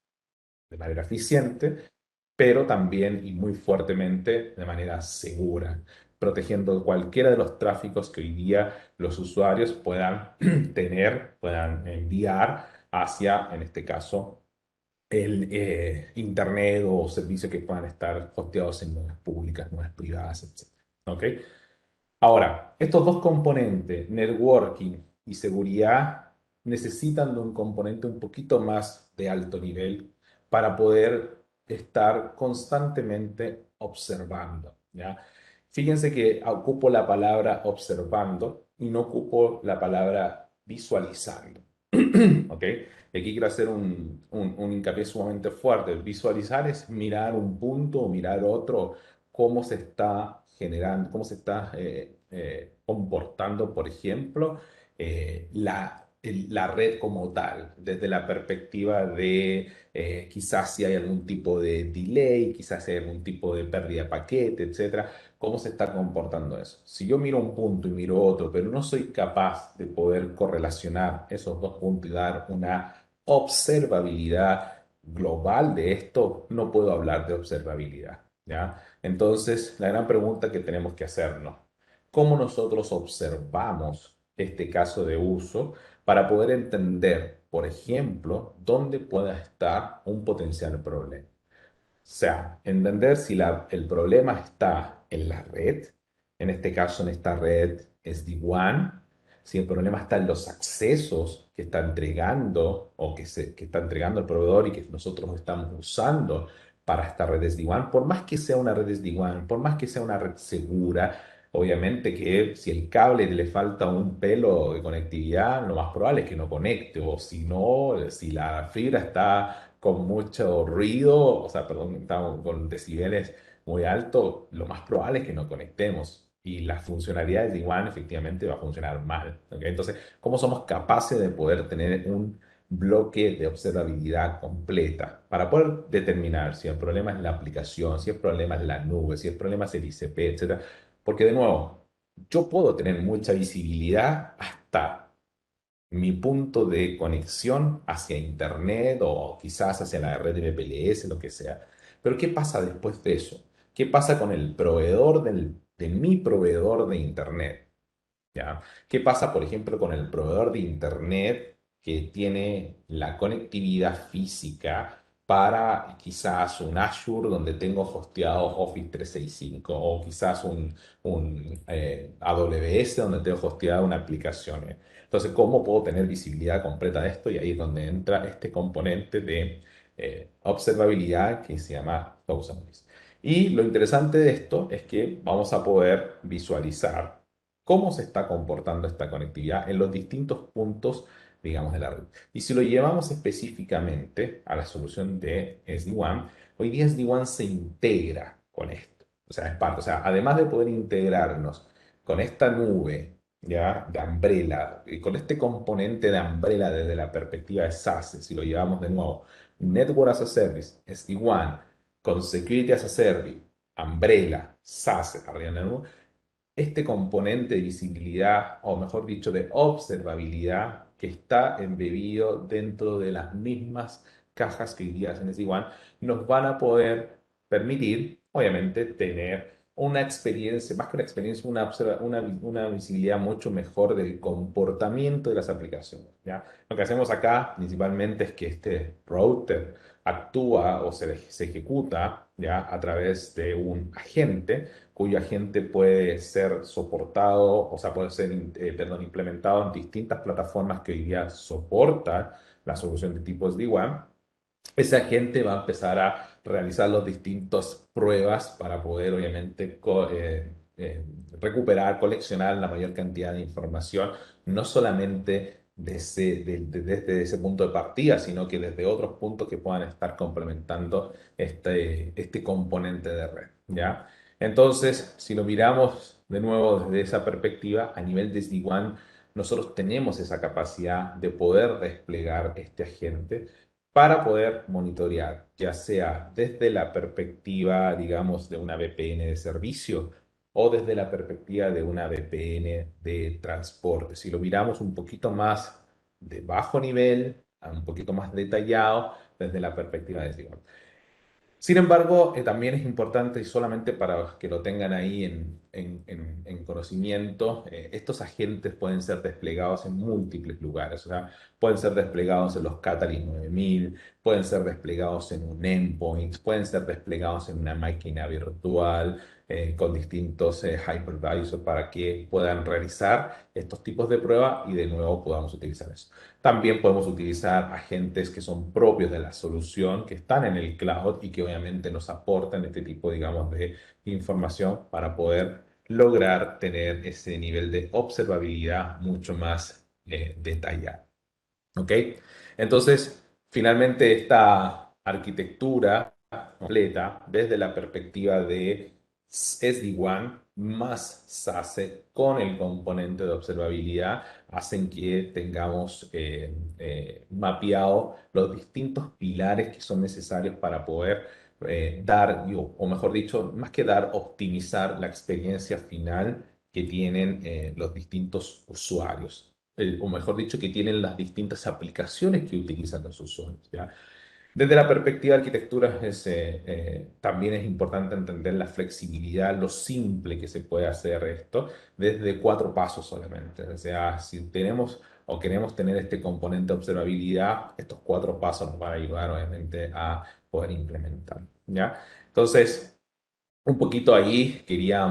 de manera eficiente, pero también y muy fuertemente de manera segura, protegiendo cualquiera de los tráficos que hoy día los usuarios puedan tener, puedan enviar hacia, en este caso, el Internet o servicios que puedan estar hosteados en nubes públicas, nubes privadas, etc. ¿Ok? Ahora, estos dos componentes, networking y seguridad, necesitan de un componente un poquito más de alto nivel para poder estar constantemente observando, ¿ya? Fíjense que ocupo la palabra observando y no ocupo la palabra visualizando. ¿Ok? Y aquí quiero hacer un hincapié sumamente fuerte. Visualizar es mirar un punto o mirar otro, cómo se está generando, cómo se está comportando, por ejemplo, la red como tal, desde la perspectiva de quizás si hay algún tipo de delay, quizás si hay algún tipo de pérdida de paquete, etcétera. ¿Cómo se está comportando eso? Si yo miro un punto y miro otro, pero no soy capaz de poder correlacionar esos dos puntos y dar una observabilidad global de esto, no puedo hablar de observabilidad, ¿ya? Entonces, la gran pregunta que tenemos que hacernos, ¿cómo nosotros observamos este caso de uso para poder entender, por ejemplo, dónde pueda estar un potencial problema? O sea, entender si el problema está en la red, en este caso en esta red SD-WAN, si el problema está en los accesos que está entregando o que está entregando el proveedor y que nosotros estamos usando para esta red SD-WAN, por más que sea una red SD-WAN, por más que sea una red segura, obviamente que si el cable le falta un pelo de conectividad, lo más probable es que no conecte, o si no, si la fibra está con mucho ruido, o sea, perdón, estamos con decibeles muy altos, lo más probable es que no conectemos y las funcionalidades de igual efectivamente va a funcionar mal. ¿Ok? Entonces, ¿cómo somos capaces de poder tener un bloque de observabilidad completa para poder determinar si el problema es la aplicación, si el problema es la nube, si el problema es el ICP, etcétera? Porque de nuevo, yo puedo tener mucha visibilidad hasta mi punto de conexión hacia Internet o quizás hacia la red de VPLS, lo que sea. Pero ¿qué pasa después de eso? ¿Qué pasa con el proveedor de mi proveedor de Internet? ¿Ya? ¿Qué pasa, por ejemplo, con el proveedor de Internet que tiene la conectividad física para quizás un Azure donde tengo hosteado Office 365 o quizás un AWS donde tengo hosteada una aplicación? Entonces, ¿cómo puedo tener visibilidad completa de esto? Y ahí es donde entra este componente de observabilidad que se llama Focus Analysis. Y lo interesante de esto es que vamos a poder visualizar cómo se está comportando esta conectividad en los distintos puntos, digamos, de la red. Y si lo llevamos específicamente a la solución de SD-WAN, hoy día SD-WAN se integra con esto. O sea, es parte. O sea, además de poder integrarnos con esta nube, ¿ya? De Umbrella, y con este componente de Umbrella desde la perspectiva de SaaS, si lo llevamos de nuevo, Network as a Service, SD-WAN, con Security as a Service, Umbrella, SaaS, arriba en la nube, este componente de visibilidad, o mejor dicho, de observabilidad, que está embebido dentro de las mismas cajas que hoy día hacen SD-WAN, nos van a poder permitir, obviamente, tener una experiencia, más que una experiencia, una visibilidad mucho mejor del comportamiento de las aplicaciones, ¿ya? Lo que hacemos acá principalmente es que este router actúa o se ejecuta, ¿ya? A través de un agente cuyo agente puede ser soportado, o sea, puede ser, perdón, implementado en distintas plataformas que hoy día soportan la solución de tipo SD-WAN. Ese agente va a empezar a realizar los distintos pruebas para poder, obviamente, recuperar, coleccionar la mayor cantidad de información, no solamente desde ese punto de partida, sino que desde otros puntos que puedan estar complementando este componente de red, ¿ya? Entonces, si lo miramos de nuevo desde esa perspectiva, a nivel de SD-WAN, nosotros tenemos esa capacidad de poder desplegar este agente para poder monitorear, ya sea desde la perspectiva, digamos, de una VPN de servicio o desde la perspectiva de una VPN de transporte. Si lo miramos un poquito más de bajo nivel, a un poquito más detallado, desde la perspectiva de SD-WAN. Sin embargo, también es importante, y solamente para que lo tengan ahí en conocimiento, estos agentes pueden ser desplegados en múltiples lugares. O sea, pueden ser desplegados en los Catalyst 9000, pueden ser desplegados en un endpoint, pueden ser desplegados en una máquina virtual, con distintos hypervisors para que puedan realizar estos tipos de pruebas y de nuevo podamos utilizar eso. También podemos utilizar agentes que son propios de la solución, que están en el cloud y que obviamente nos aportan este tipo, digamos, de información para poder lograr tener ese nivel de observabilidad mucho más detallado. ¿Ok? Entonces, finalmente esta arquitectura completa desde la perspectiva de SD-WAN más SASE con el componente de observabilidad hacen que tengamos mapeado los distintos pilares que son necesarios para poder dar, o mejor dicho, más que dar, optimizar la experiencia final que tienen los distintos usuarios, o mejor dicho, que tienen las distintas aplicaciones que utilizan los usuarios, ¿ya? Desde la perspectiva de arquitectura, también es importante entender la flexibilidad, lo simple que se puede hacer esto, desde 4 pasos solamente. O sea, si tenemos o queremos tener este componente de observabilidad, estos 4 pasos nos van a ayudar, obviamente, a poder implementar, ¿ya? Entonces, un poquito ahí quería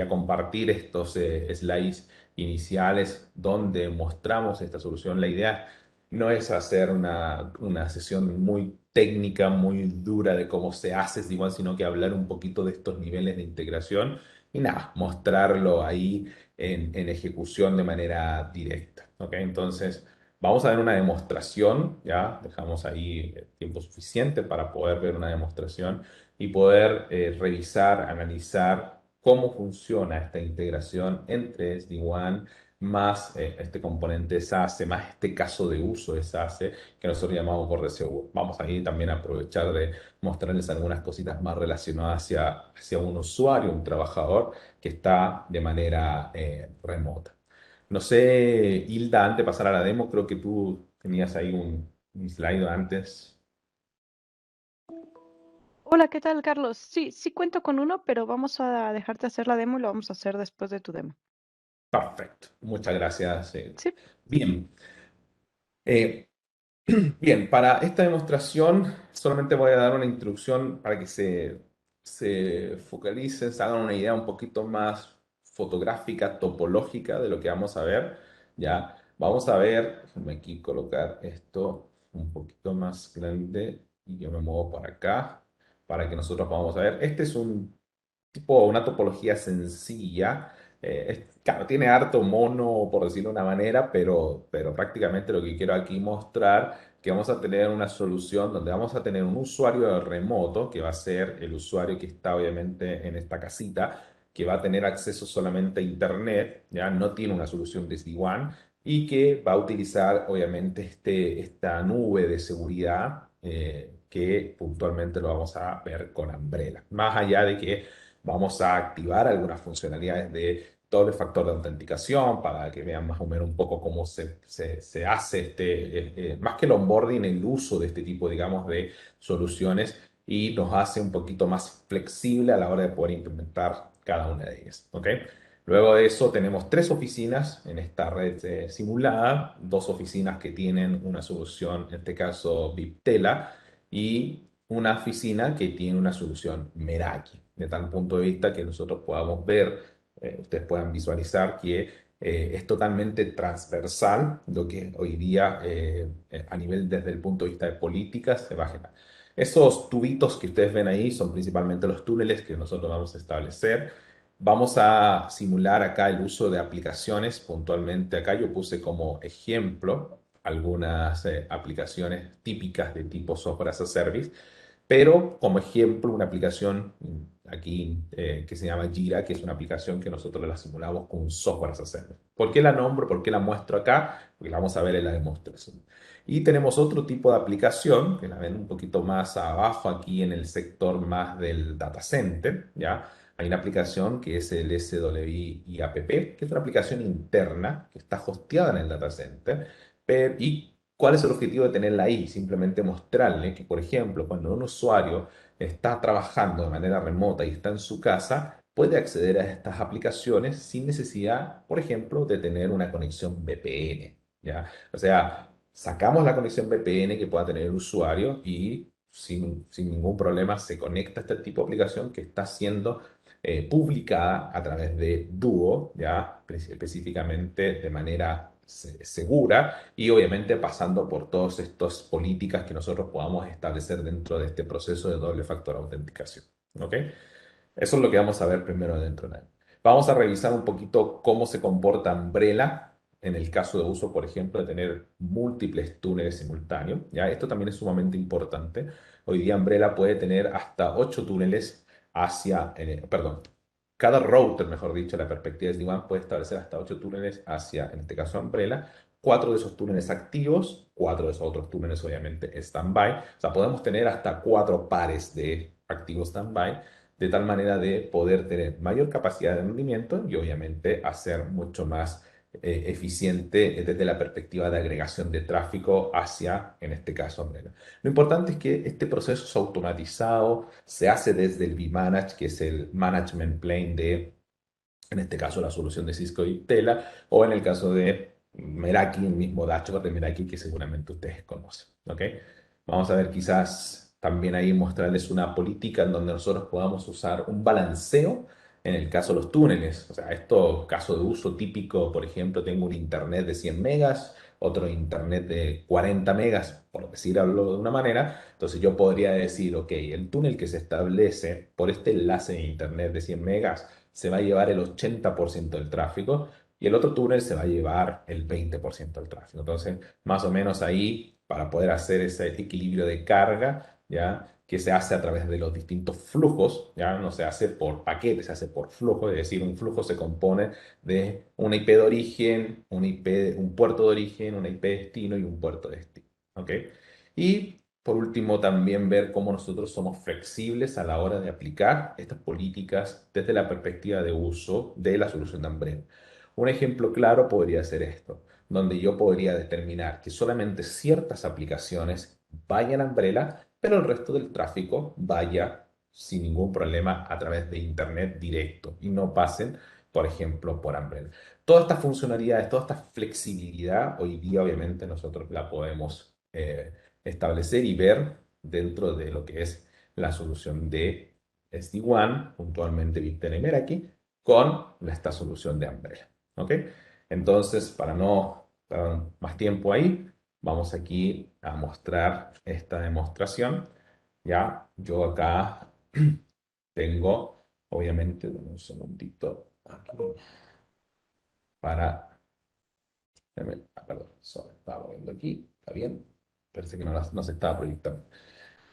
compartir estos slides iniciales donde mostramos esta solución. La idea no es hacer una sesión muy técnica, muy dura de cómo se hace igual, sino que hablar un poquito de estos niveles de integración y nada, mostrarlo ahí en ejecución de manera directa. ¿Ok? Entonces, vamos a ver una demostración, ya dejamos ahí tiempo suficiente para poder ver una demostración y poder revisar, analizar cómo funciona esta integración entre SD-WAN más este componente SASE, más este caso de uso de SASE que nosotros llamamos borde seguro. Vamos ahí también a aprovechar de mostrarles algunas cositas más relacionadas hacia un usuario, un trabajador que está de manera remota. No sé, Hilda, antes de pasar a la demo, creo que tú tenías ahí un slide antes. Hola, ¿qué tal, Carlos? Sí, sí cuento con uno, pero vamos a dejarte hacer la demo y lo vamos a hacer después de tu demo. Perfecto, muchas gracias. Sí. Bien. Eh, Bien, para esta demostración solamente voy a dar una introducción para que se focalicen, se hagan una idea un poquito más fotográfica, topológica de lo que vamos a ver. Ya, vamos a ver, déjame aquí colocar esto un poquito más grande y yo me muevo para acá para que nosotros podamos ver. Este es un tipo, una topología sencilla. Claro, tiene harto mono, por decirlo de una manera, pero prácticamente lo que quiero aquí mostrar, que vamos a tener una solución donde vamos a tener un usuario remoto, que va a ser el usuario que está obviamente en esta casita, que va a tener acceso solamente a Internet, ya no tiene una solución de SD-WAN, y que va a utilizar obviamente esta nube de seguridad, que puntualmente lo vamos a ver con Umbrella. Más allá de que vamos a activar algunas funcionalidades de doble factor de autenticación para que vean más o menos un poco cómo se hace más que el onboarding, el uso de este tipo, digamos, de soluciones y nos hace un poquito más flexible a la hora de poder implementar cada una de ellas. ¿Ok? Luego de eso tenemos 3 oficinas en esta red simulada, 2 oficinas que tienen una solución, en este caso Viptela, y una oficina que tiene una solución Meraki, de tal punto de vista que nosotros podamos ver, ustedes puedan visualizar que es totalmente transversal lo que hoy día a nivel desde el punto de vista de políticas se va a generar. Esos tubitos que ustedes ven ahí son principalmente los túneles que nosotros vamos a establecer. Vamos a simular acá el uso de aplicaciones. Puntualmente acá yo puse como ejemplo algunas aplicaciones típicas de tipo software as a service, pero como ejemplo una aplicación aquí que se llama Jira, que es una aplicación que nosotros la simulamos con un software as a service. ¿Por qué la nombro? ¿Por qué la muestro acá? Porque la vamos a ver en la demostración. Y tenemos otro tipo de aplicación, que la ven un poquito más abajo aquí en el sector más del data center, ¿ya? Hay una aplicación que es el SWIAPP, que es una aplicación interna que está hosteada en el data center. ¿Y cuál es el objetivo de tenerla ahí? Simplemente mostrarle que, por ejemplo, cuando un usuario está trabajando de manera remota y está en su casa, puede acceder a estas aplicaciones sin necesidad, por ejemplo, de tener una conexión VPN, ¿ya? O sea, sacamos la conexión VPN que pueda tener el usuario y sin ningún problema se conecta a este tipo de aplicación que está siendo publicada a través de Duo, ya específicamente de manera segura y obviamente pasando por todas estas políticas que nosotros podamos establecer dentro de este proceso de doble factor autenticación. ¿Ok? Eso es lo que vamos a ver primero dentro de él. Vamos a revisar un poquito cómo se comporta Umbrella en el caso de uso, por ejemplo, de tener múltiples túneles simultáneos. ¿Ya? Esto también es sumamente importante. Hoy día Umbrella puede tener hasta 8 túneles hacia, perdón, cada router, mejor dicho, la perspectiva de SD-WAN puede establecer hasta 8 túneles hacia, en este caso, Umbrella. 4 de esos túneles activos, 4 de esos otros túneles, obviamente, stand-by. O sea, podemos tener hasta 4 pares de activos stand-by de tal manera de poder tener mayor capacidad de rendimiento y obviamente hacer mucho más eficiente desde la perspectiva de agregación de tráfico hacia, en este caso, Umbrella. Lo importante es que este proceso es automatizado, se hace desde el vManage, que es el management plane de, en este caso, la solución de Cisco y Tela, o en el caso de Meraki, el mismo dashboard de Meraki que seguramente ustedes conocen. ¿Ok? Vamos a ver quizás también ahí mostrarles una política en donde nosotros podamos usar un balanceo en el caso de los túneles. O sea, esto, caso de uso típico, por ejemplo, tengo un internet de 100 megas, otro internet de 40 megas, por decirlo de una manera. Entonces yo podría decir, ok, el túnel que se establece por este enlace de internet de 100 megas se va a llevar el 80% del tráfico y el otro túnel se va a llevar el 20% del tráfico. Entonces, más o menos ahí, para poder hacer ese equilibrio de carga, ¿ya? Que se hace a través de los distintos flujos, ya no se hace por paquetes, se hace por flujo, es decir, un flujo se compone de una IP de origen, un puerto de origen, una IP de destino y un puerto de destino. ¿Ok? Y por último, también ver cómo nosotros somos flexibles a la hora de aplicar estas políticas desde la perspectiva de uso de la solución de Umbrella. Un ejemplo claro podría ser esto, donde yo podría determinar que solamente ciertas aplicaciones vayan a Umbrella, pero el resto del tráfico vaya sin ningún problema a través de Internet directo y no pasen, por ejemplo, por Umbrella. Todas estas funcionalidades, toda esta flexibilidad, hoy día obviamente nosotros la podemos establecer y ver dentro de lo que es la solución de SD-WAN, puntualmente Viptela y Meraki, con esta solución de Umbrella. ¿Ok? Entonces, para no dar más tiempo ahí, vamos aquí a mostrar esta demostración. Ya, yo acá tengo, obviamente, dame un segundito aquí para... perdón, solo estaba viendo aquí, ¿está bien? Parece que no se estaba proyectando.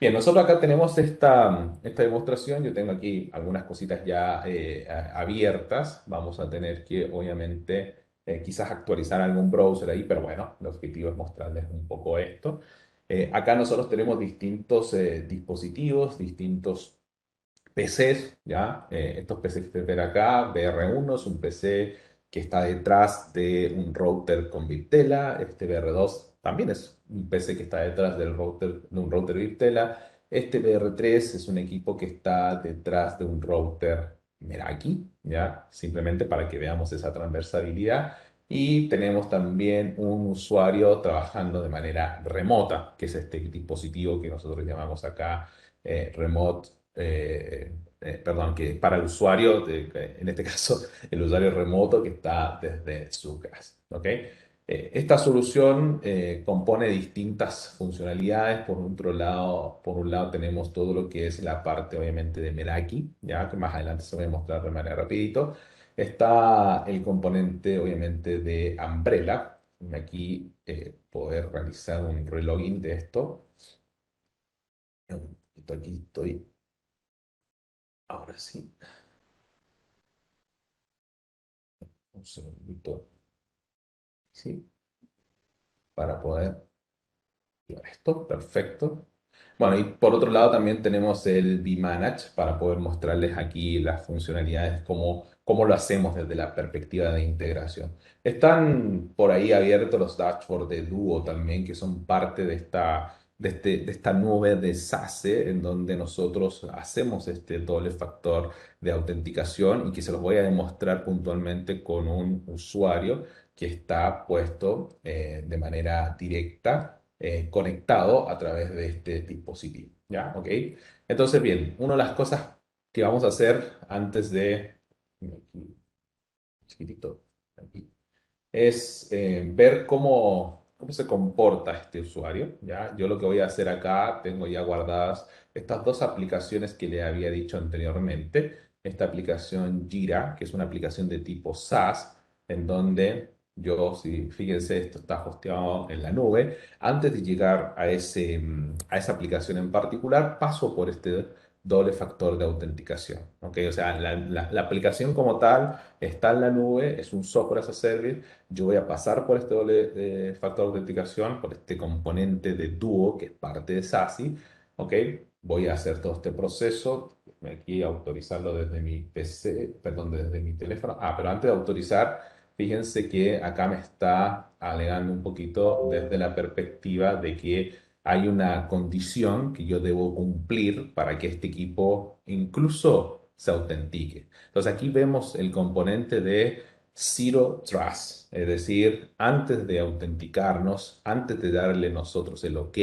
Bien, nosotros acá tenemos esta demostración. Yo tengo aquí algunas cositas ya abiertas. Vamos a tener que, obviamente, quizás actualizar algún browser ahí, pero bueno, el objetivo es mostrarles un poco esto. Acá nosotros tenemos distintos dispositivos, distintos PCs, ¿ya? Estos PCs que ustedes ven acá, BR1 es un PC que está detrás de un router con Viptela, este BR2 también es un PC que está detrás de un router Viptela, este BR3 es un equipo que está detrás de un router Meraki, ¿ya? Simplemente para que veamos esa transversabilidad. Y tenemos también un usuario trabajando de manera remota, que es este dispositivo que nosotros llamamos acá Remote perdón, que para el usuario, en este caso, el usuario remoto que está desde su casa. ¿Ok? Esta solución compone distintas funcionalidades. Por un lado tenemos todo lo que es la parte obviamente de Meraki, ya que más adelante se voy a mostrar de manera rapidito. Está el componente obviamente de Umbrella. Aquí poder realizar un relogin de esto. Aquí estoy. Ahora sí. Un segundito. Sí, para poder ver esto. Perfecto. Bueno, y por otro lado también tenemos el vManage para poder mostrarles aquí las funcionalidades, cómo lo hacemos desde la perspectiva de integración. Están por ahí abiertos los dashboards de Duo también, que son parte de esta nube de SASE, en donde nosotros hacemos este doble factor de autenticación y que se los voy a demostrar puntualmente con un usuario que está puesto de manera directa conectado a través de este dispositivo. ¿Ya? ¿Ok? Entonces, bien, una de las cosas que vamos a hacer antes de... Aquí, chiquitito, aquí, es ver cómo se comporta este usuario, ¿ya? Yo lo que voy a hacer acá, tengo ya guardadas estas dos aplicaciones que le había dicho anteriormente. Esta aplicación Jira, que es una aplicación de tipo SaaS, en donde yo, si fíjense, esto está hosteado en la nube. Antes de llegar a esa aplicación en particular, paso por este doble factor de autenticación, ¿ok? O sea, la aplicación como tal está en la nube, es un software as a service. Yo voy a pasar por este doble factor de autenticación, por este componente de Duo, que es parte de SASE, ¿ok? Voy a hacer todo este proceso, aquí autorizarlo desde mi PC, perdón, desde mi teléfono. Pero antes de autorizar, fíjense que acá me está alegando un poquito desde la perspectiva de que hay una condición que yo debo cumplir para que este equipo incluso se autentique. Entonces aquí vemos el componente de Zero Trust, es decir, antes de autenticarnos, antes de darle nosotros el OK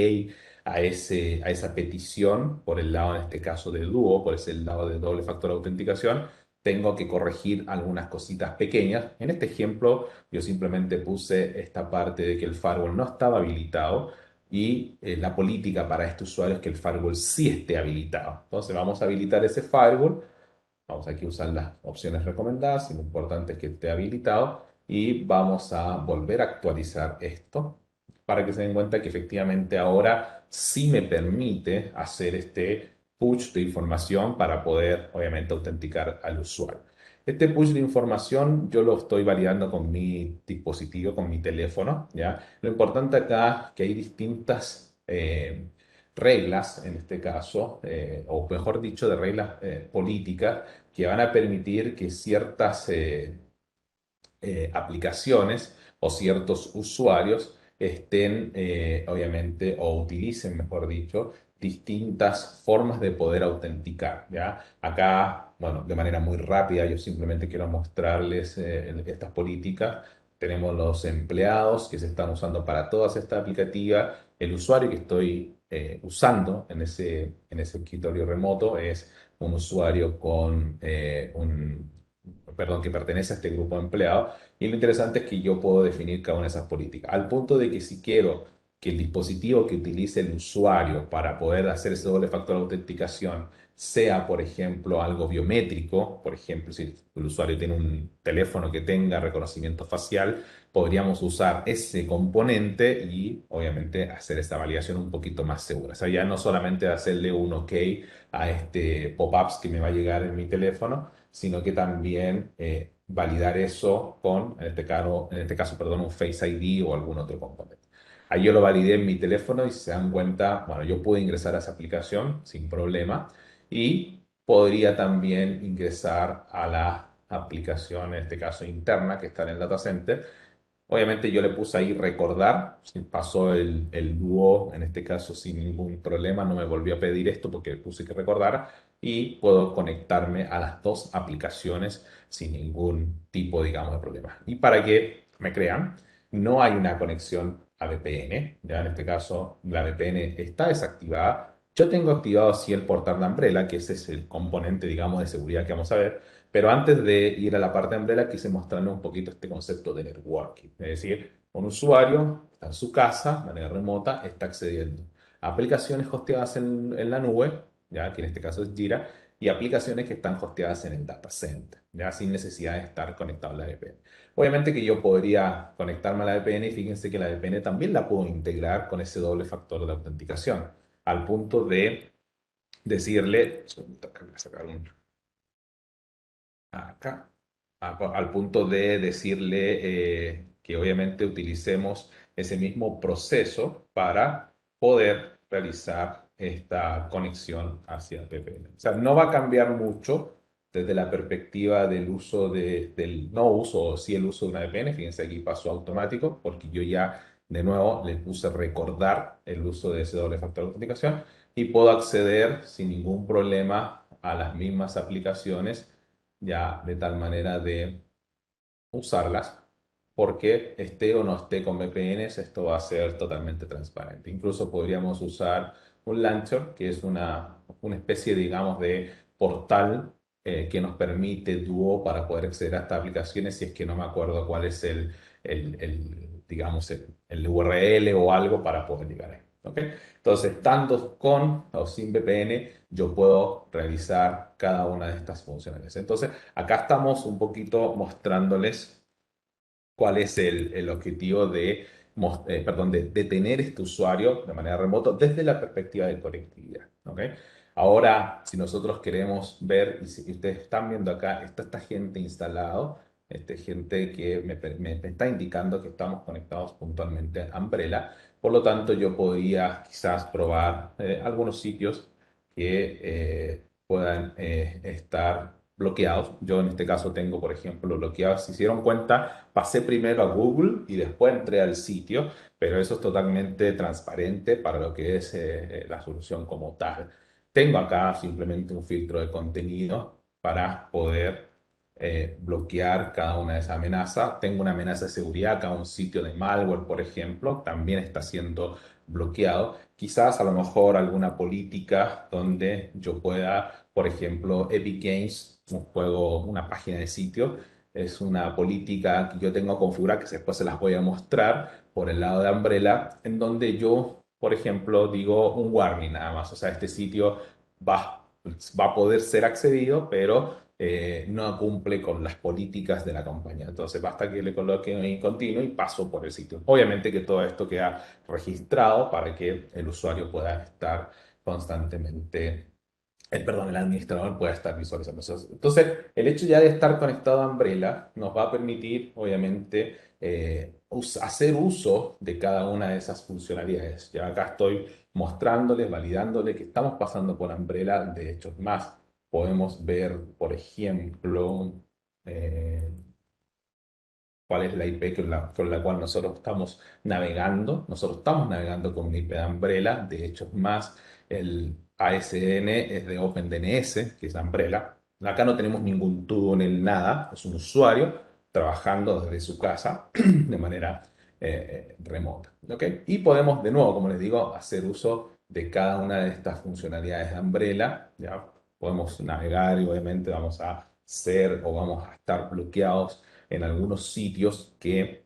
a esa petición, por el lado en este caso de Duo, por ese lado de doble factor de autenticación, tengo que corregir algunas cositas pequeñas. En este ejemplo, yo simplemente puse esta parte de que el firewall no estaba habilitado y la política para este usuario es que el firewall sí esté habilitado. Entonces vamos a habilitar ese firewall. Vamos aquí a usar las opciones recomendadas, y lo importante es que esté habilitado y vamos a volver a actualizar esto para que se den cuenta que efectivamente ahora sí me permite hacer este push de información para poder obviamente autenticar al usuario. Este push de información yo lo estoy validando con mi dispositivo, con mi teléfono, ¿ya? Lo importante acá es que hay distintas reglas, en este caso, o mejor dicho, de reglas políticas que van a permitir que ciertas aplicaciones o ciertos usuarios estén, obviamente, o utilicen, mejor dicho, distintas formas de poder autenticar, ¿ya? Acá, bueno, de manera muy rápida, yo simplemente quiero mostrarles estas políticas. Tenemos los empleados que se están usando para todas estas aplicativas. El usuario que estoy usando en ese escritorio remoto es un usuario con perdón, que pertenece a este grupo de empleados. Y lo interesante es que yo puedo definir cada una de esas políticas, al punto de que si quiero que el dispositivo que utilice el usuario para poder hacer ese doble factor de autenticación sea, por ejemplo, algo biométrico, por ejemplo, si el usuario tiene un teléfono que tenga reconocimiento facial, podríamos usar ese componente y obviamente hacer esta validación un poquito más segura. O sea, ya no solamente hacerle un OK a este pop-ups que me va a llegar en mi teléfono, sino que también validar eso con, en este caso, perdón, un Face ID o algún otro componente. Ahí yo lo validé en mi teléfono y se dan cuenta, bueno, yo pude ingresar a esa aplicación sin problema y podría también ingresar a la aplicación, en este caso interna, que está en el data center. Obviamente yo le puse ahí recordar, pasó el Duo, en este caso sin ningún problema, no me volvió a pedir esto porque puse que recordar y puedo conectarme a las dos aplicaciones sin ningún tipo, digamos, de problema. Y para que me crean, no hay una conexión a VPN, ya en este caso la VPN está desactivada. Yo tengo activado sí el portal de Umbrella, que ese es el componente, digamos, de seguridad que vamos a ver, Pero antes de ir a la parte de Umbrella, quise mostrarles un poquito este concepto de networking. Es decir, un usuario está en su casa, de manera remota, está accediendo a aplicaciones hosteadas en la nube, ya que en este caso es Jira, y aplicaciones que están hosteadas en el data center, ya sin necesidad de estar conectado a la VPN. Obviamente que yo podría conectarme a la VPN y fíjense que la VPN también la puedo integrar con ese doble factor de autenticación, al punto de decirle, acá voy a sacar acá, al punto de decirle que obviamente utilicemos ese mismo proceso para poder realizar esta conexión hacia el VPN. O sea, no va a cambiar mucho desde la perspectiva del uso del no uso o sí el uso de una VPN. Fíjense, aquí pasó automático porque yo ya de nuevo le puse recordar el uso de ese doble factor de autenticación y puedo acceder sin ningún problema a las mismas aplicaciones ya de tal manera de usarlas, porque esté o no esté con VPNs, esto va a ser totalmente transparente. Incluso podríamos usar un launcher, que es una especie, digamos, de portal que nos permite Duo para poder acceder a estas aplicaciones, si es que no me acuerdo cuál es digamos, el URL o algo para poder llegar ahí. ¿Ok? Entonces, estando con o sin VPN, yo puedo realizar cada una de estas funciones. Entonces, acá estamos un poquito mostrándoles cuál es el objetivo perdón, de tener este usuario de manera remota desde la perspectiva de conectividad. ¿Ok? Ahora, si nosotros queremos ver, y si ustedes están viendo acá, está esta gente instalado, esta gente que me está indicando que estamos conectados puntualmente a Umbrella. Por lo tanto, yo podría quizás probar algunos sitios que puedan estar bloqueados. Yo en este caso tengo, por ejemplo, bloqueados. Si se dieron cuenta, pasé primero a Google y después entré al sitio, pero eso es totalmente transparente para lo que es la solución como tal. Tengo acá simplemente un filtro de contenido para poder bloquear cada una de esas amenazas. Tengo una amenaza de seguridad, acá un sitio de malware, por ejemplo, también está siendo bloqueado. Quizás a lo mejor alguna política donde yo pueda, por ejemplo, Epic Games, un juego, una página de sitio, es una política que yo tengo configurada que después se las voy a mostrar por el lado de Umbrella, en donde yo, por ejemplo, digo un warning nada más. O sea, este sitio va a poder ser accedido, pero no cumple con las políticas de la compañía. Entonces, basta que le coloque en continuo y paso por el sitio. Obviamente que todo esto queda registrado para que el usuario pueda estar constantemente, perdón, el administrador pueda estar visualizando eso. Entonces, el hecho ya de estar conectado a Umbrella nos va a permitir, obviamente, hacer uso de cada una de esas funcionalidades. Ya acá estoy mostrándoles, validándoles que estamos pasando por Umbrella. De hecho, es más, podemos ver, por ejemplo, eh, cuál es la IP con la cual nosotros estamos navegando. Nosotros estamos navegando con una IP de Umbrella. De hecho, es más, el ASN es de OpenDNS, que es Umbrella. Acá no tenemos ningún túnel, nada. Es un usuario trabajando desde su casa de manera remota. ¿Ok? Y podemos, de nuevo, como les digo, hacer uso de cada una de estas funcionalidades de Umbrella. ¿Ya? Podemos navegar y obviamente vamos a ser o vamos a estar bloqueados en algunos sitios que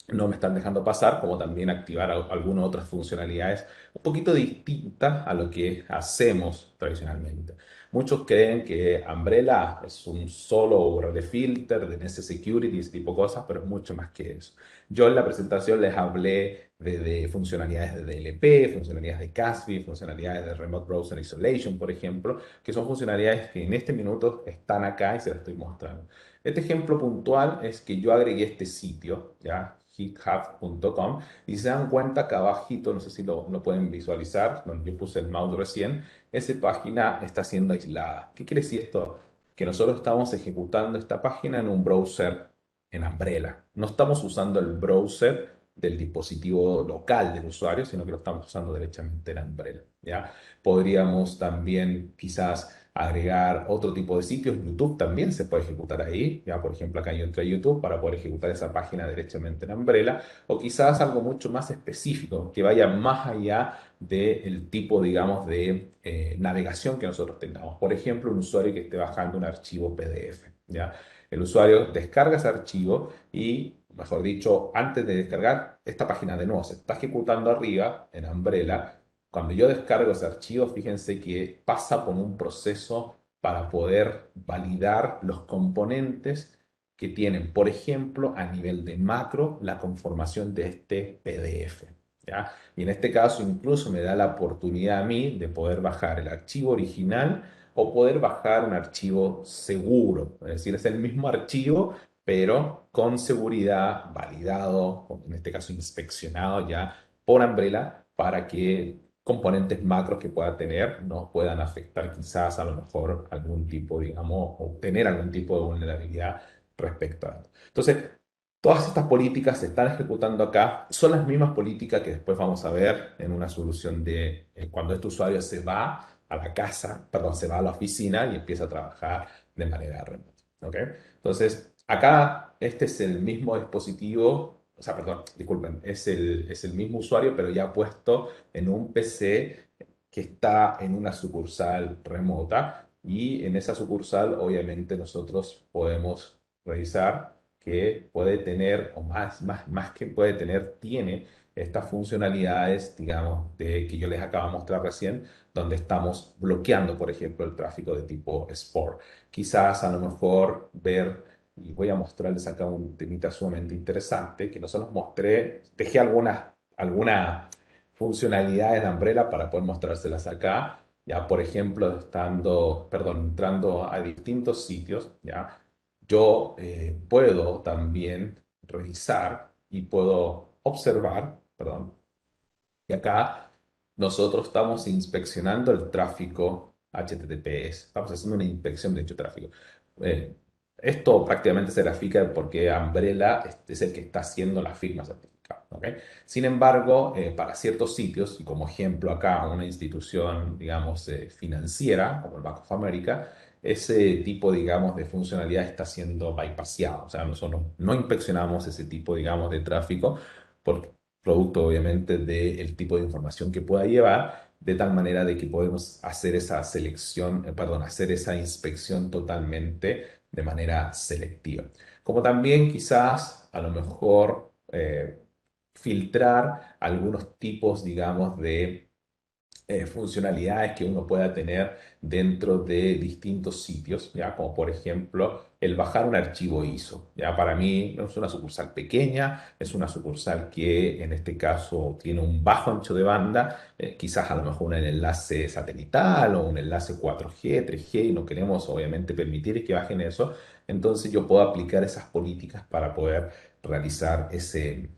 no me están dejando pasar, como también activar algunas otras funcionalidades un poquito distintas a lo que hacemos tradicionalmente. Muchos creen que Umbrella es un solo URL filter, DNS security, ese tipo de cosas, pero es mucho más que eso. Yo en la presentación les hablé de funcionalidades de DLP, funcionalidades de CASB, funcionalidades de Remote Browser Isolation, por ejemplo, que son funcionalidades que en este minuto están acá y se las estoy mostrando. Este ejemplo puntual es que yo agregué este sitio, ¿ya? github.com, y se dan cuenta que abajito, no sé si lo pueden visualizar, donde yo puse el mouse recién, esa página está siendo aislada. ¿Qué quiere decir esto? Que nosotros estamos ejecutando esta página en un browser en Umbrella. No estamos usando el browser del dispositivo local del usuario, sino que lo estamos usando derechamente en Umbrella, ¿ya? Podríamos también quizás agregar otro tipo de sitios. YouTube también se puede ejecutar ahí. Ya, por ejemplo, acá yo entré a YouTube para poder ejecutar esa página derechamente en Umbrella. O quizás algo mucho más específico, que vaya más allá del tipo, digamos, de navegación que nosotros tengamos. Por ejemplo, un usuario que esté bajando un archivo PDF. ¿ya? El usuario descarga ese archivo y, mejor dicho, antes de descargar, esta página de nuevo se está ejecutando arriba en Umbrella. Cuando yo descargo ese archivo, fíjense que pasa por un proceso para poder validar los componentes que tienen, por ejemplo, a nivel de macro, la conformación de este PDF, ¿ya? Y en este caso incluso me da la oportunidad a mí de poder bajar el archivo original o poder bajar un archivo seguro, es decir, es el mismo archivo, pero con seguridad, validado, en este caso inspeccionado ya por Umbrella, para que componentes macros que pueda tener no puedan afectar quizás a lo mejor algún tipo, digamos, o tener algún tipo de vulnerabilidad respecto a esto. Entonces, todas estas políticas se están ejecutando acá, son las mismas políticas que después vamos a ver en una solución de cuando este usuario se va a la casa, perdón, se va a la oficina y empieza a trabajar de manera remota. ¿Ok? Entonces, acá este es el mismo dispositivo, o sea, perdón, disculpen, es el mismo usuario, pero ya puesto en un PC que está en una sucursal remota y en esa sucursal obviamente nosotros podemos revisar que puede tener, o más que puede tener, tiene estas funcionalidades, digamos, que yo les acabo de mostrar recién, donde estamos bloqueando, por ejemplo, el tráfico de tipo Sport. Quizás a lo mejor ver, y voy a mostrarles acá un temita sumamente interesante, que no se los mostré, dejé algunas funcionalidades de Umbrella para poder mostrárselas acá. Ya, por ejemplo, entrando a distintos sitios, ya, yo puedo también revisar y puedo observar, perdón, y acá nosotros estamos inspeccionando el tráfico HTTPS. Estamos haciendo una inspección de dicho tráfico. Eh, Esto prácticamente se grafica porque Umbrella es el que está haciendo la firma certificada. ¿Ok? Sin embargo, para ciertos sitios, y como ejemplo acá una institución, digamos, financiera, como el Bank of America, ese tipo, digamos, de funcionalidad está siendo bypassado. O sea, nosotros no inspeccionamos ese tipo, digamos, de tráfico porque producto obviamente del tipo de información que pueda llevar, de tal manera de que podemos hacer esa selección, perdón, hacer esa inspección totalmente de manera selectiva. Como también quizás a lo mejor filtrar algunos tipos, digamos, de funcionalidades que uno pueda tener dentro de distintos sitios, ¿ya? Como por ejemplo el bajar un archivo ISO. ¿Ya? Para mí no es una sucursal pequeña, es una sucursal que en este caso tiene un bajo ancho de banda, quizás a lo mejor un enlace satelital o un enlace 4G, 3G, y no queremos obviamente permitir que bajen eso, entonces yo puedo aplicar esas políticas para poder realizar ese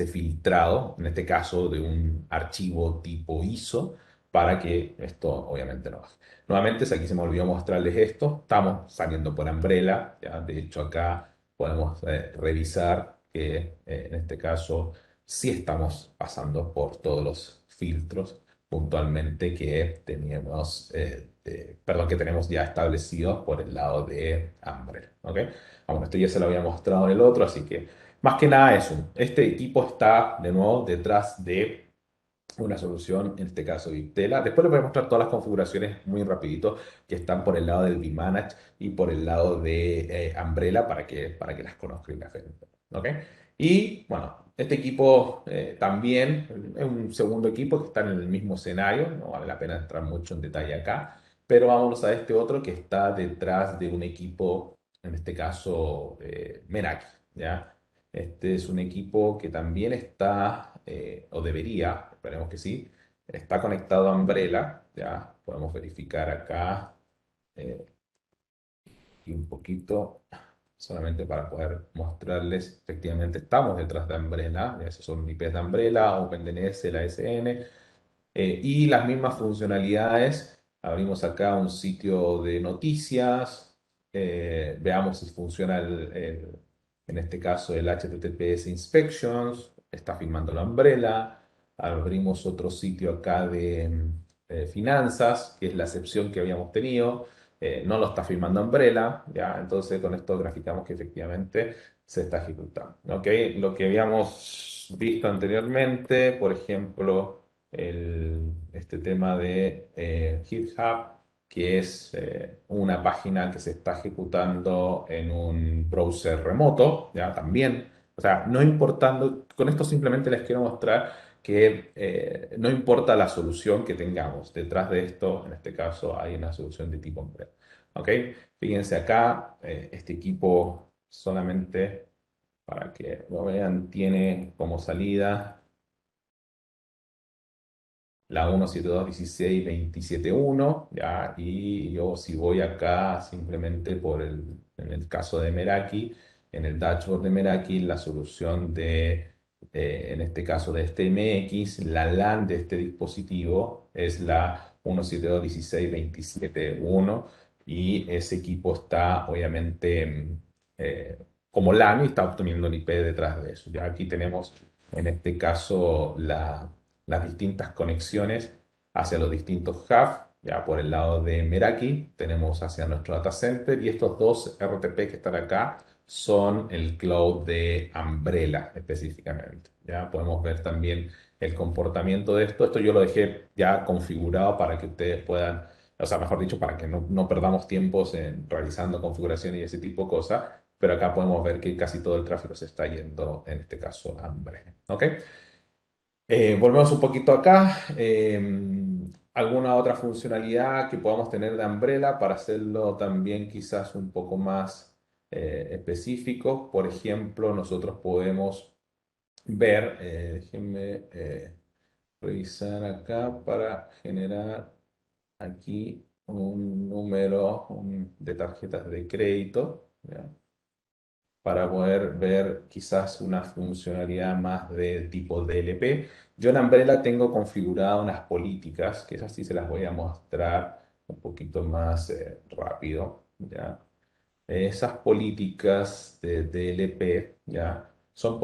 filtrado, en este caso de un archivo tipo ISO, para que esto obviamente no baje. Nuevamente, aquí se me olvidó mostrarles esto. Estamos saliendo por Umbrella, ¿ya? De hecho, acá podemos revisar que en este caso sí estamos pasando por todos los filtros puntualmente que teníamos, perdón, que tenemos ya establecidos por el lado de Umbrella. ¿Ok? Bueno, esto ya se lo había mostrado en el otro, así que más que nada eso. Este equipo está de nuevo detrás de una solución, en este caso Viptela. Después les voy a mostrar todas las configuraciones muy rapidito que están por el lado del vManage y por el lado de Umbrella para que las conozcan y las vean. ¿Ok? Y bueno, este equipo también es un segundo equipo que está en el mismo escenario, no vale la pena entrar mucho en detalle acá, pero vámonos a este otro que está detrás de un equipo, en este caso Meraki, ¿ya? Este es un equipo que también está, o debería, esperemos que sí, está conectado a Umbrella. Ya podemos verificar acá eh, y un poquito, solamente para poder mostrarles, efectivamente estamos detrás de Umbrella, ya esos son IPs de Umbrella, OpenDNS, la SN, y las mismas funcionalidades. Abrimos acá un sitio de noticias, veamos si funciona en este caso el HTTPS Inspections, está filmando la Umbrella. Abrimos otro sitio acá de finanzas, que es la excepción que habíamos tenido. No lo está filmando Umbrella, ¿ya? Entonces con esto graficamos que efectivamente se está ejecutando. ¿Ok? Lo que habíamos visto anteriormente, por ejemplo, este tema de GitHub, que es una página que se está ejecutando en un browser remoto, ¿ya? También, o sea, no importando, con esto simplemente les quiero mostrar que no importa la solución que tengamos, detrás de esto, en este caso, hay una solución de tipo Umbrella, ¿ok? Fíjense acá, este equipo solamente para que lo vean, tiene como salida la 172.16.27.1, ¿ya? Y yo si voy acá simplemente en el caso de Meraki, en el dashboard de Meraki, la solución en este caso de este MX, la LAN de este dispositivo es la 172.16.27.1 y ese equipo está obviamente como LAN y está obteniendo un IP detrás de eso. Ya aquí tenemos en este caso las distintas conexiones hacia los distintos hubs. Ya por el lado de Meraki tenemos hacia nuestro data center y estos dos RTP que están acá son el cloud de Umbrella específicamente. Ya podemos ver también el comportamiento de esto. Esto yo lo dejé ya configurado para que ustedes puedan, o sea, mejor dicho, para que no perdamos tiempos en realizando configuración y ese tipo de cosas. Pero acá podemos ver que casi todo el tráfico se está yendo, en este caso, a Umbrella. ¿Ok? Volvemos un poquito acá. ¿Alguna otra funcionalidad que podamos tener de Umbrella para hacerlo también quizás un poco más específico? Por ejemplo, nosotros podemos ver, déjenme revisar acá para generar aquí un número de tarjetas de crédito, ¿ya? Para poder ver quizás una funcionalidad más de tipo DLP. Yo en Umbrella tengo configurado unas políticas, que esas sí se las voy a mostrar un poquito más rápido, ¿ya? Esas políticas de DLP, ¿ya? Son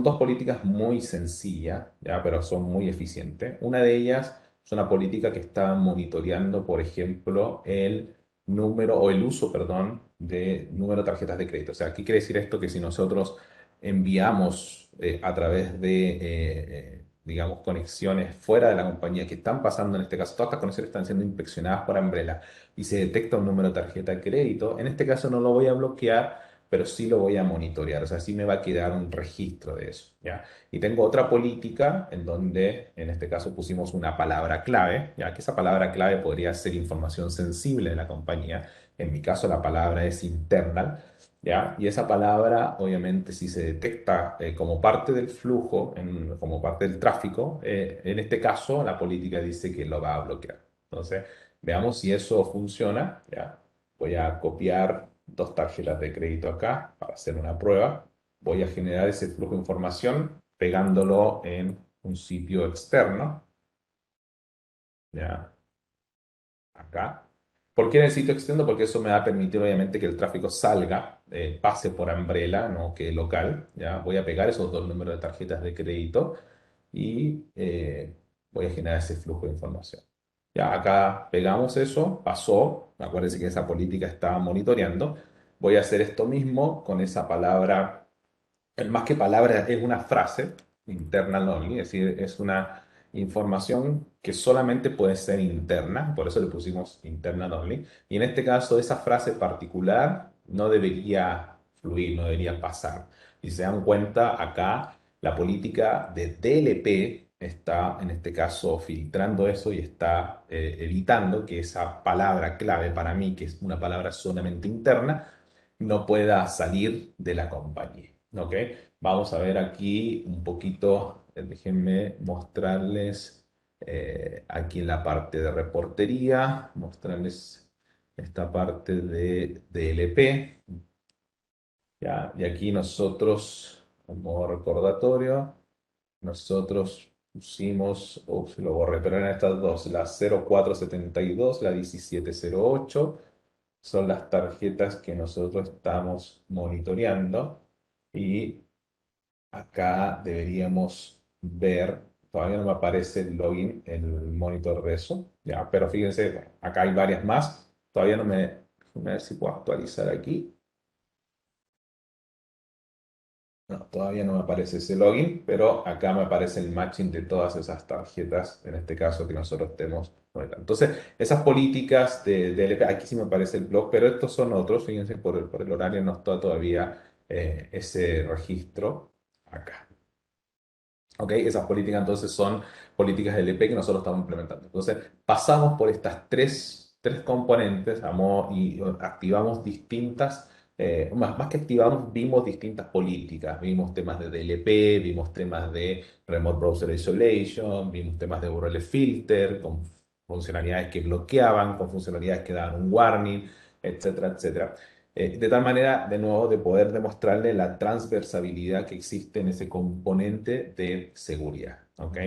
dos políticas muy sencillas, ¿ya? Pero son muy eficientes. Una de ellas es una política que está monitoreando, por ejemplo, el número o el uso, perdón, de número de tarjetas de crédito. O sea, ¿qué quiere decir esto? Que si nosotros enviamos a través de, digamos, conexiones fuera de la compañía que están pasando, en este caso, todas estas conexiones están siendo inspeccionadas por Umbrella y se detecta un número de tarjeta de crédito, en este caso no lo voy a bloquear, pero sí lo voy a monitorear, o sea, sí me va a quedar un registro de eso, ¿ya? Y tengo otra política en donde, en este caso, pusimos una palabra clave, ya que esa palabra clave podría ser información sensible de la compañía, en mi caso la palabra es internal, ¿ya? Y esa palabra, obviamente, si se detecta como parte del flujo, como parte del tráfico, en este caso la política dice que lo va a bloquear. Entonces, veamos si eso funciona. ¿Ya? Voy a copiar dos tarjetas de crédito acá para hacer una prueba. Voy a generar ese flujo de información pegándolo en un sitio externo. ¿Ya? Acá. ¿Por qué en el sitio externo? Porque eso me va a permitir obviamente que el tráfico salga, pase por Umbrella, no que local. ¿Ya? Voy a pegar esos dos números de tarjetas de crédito y voy a generar ese flujo de información. Ya acá pegamos eso, pasó, acuérdense que esa política estaba monitoreando. Voy a hacer esto mismo con esa palabra, más que palabra es una frase, internal only, es decir, es una información que solamente puede ser interna, por eso le pusimos internal only. Y en este caso, esa frase particular no debería fluir, no debería pasar. Y se dan cuenta, acá la política de DLP está, en este caso, filtrando eso y está evitando que esa palabra clave para mí, que es una palabra solamente interna, no pueda salir de la compañía. ¿Ok? Vamos a ver aquí un poquito, déjenme mostrarles aquí en la parte de reportería, mostrarles esta parte de DLP. ¿Ya? Y aquí nosotros, como recordatorio, nosotros pusimos, ups, lo borré, pero eran estas dos, la 0472, la 1708 son las tarjetas que nosotros estamos monitoreando y acá deberíamos ver, todavía no me aparece el login en el monitor de eso, ya, pero fíjense, acá hay varias más, todavía no me, déjame ver si puedo actualizar aquí. No, todavía no me aparece ese login, pero acá me aparece el matching de todas esas tarjetas, en este caso que nosotros estemos Entonces, esas políticas de LP, aquí sí me aparece el blog, pero estos son otros, fíjense, por el horario no está todavía ese registro acá. ¿Ok? Esas políticas entonces son políticas LP que nosotros estamos implementando. Entonces, pasamos por estas tres componentes y activamos distintas, más que activamos, vimos distintas políticas. Vimos temas de DLP, vimos temas de Remote Browser Isolation, vimos temas de URL Filter, con funcionalidades que bloqueaban, con funcionalidades que daban un warning, etcétera, etcétera. De tal manera, de nuevo, de poder demostrarle la transversabilidad que existe en ese componente de seguridad. ¿Ok?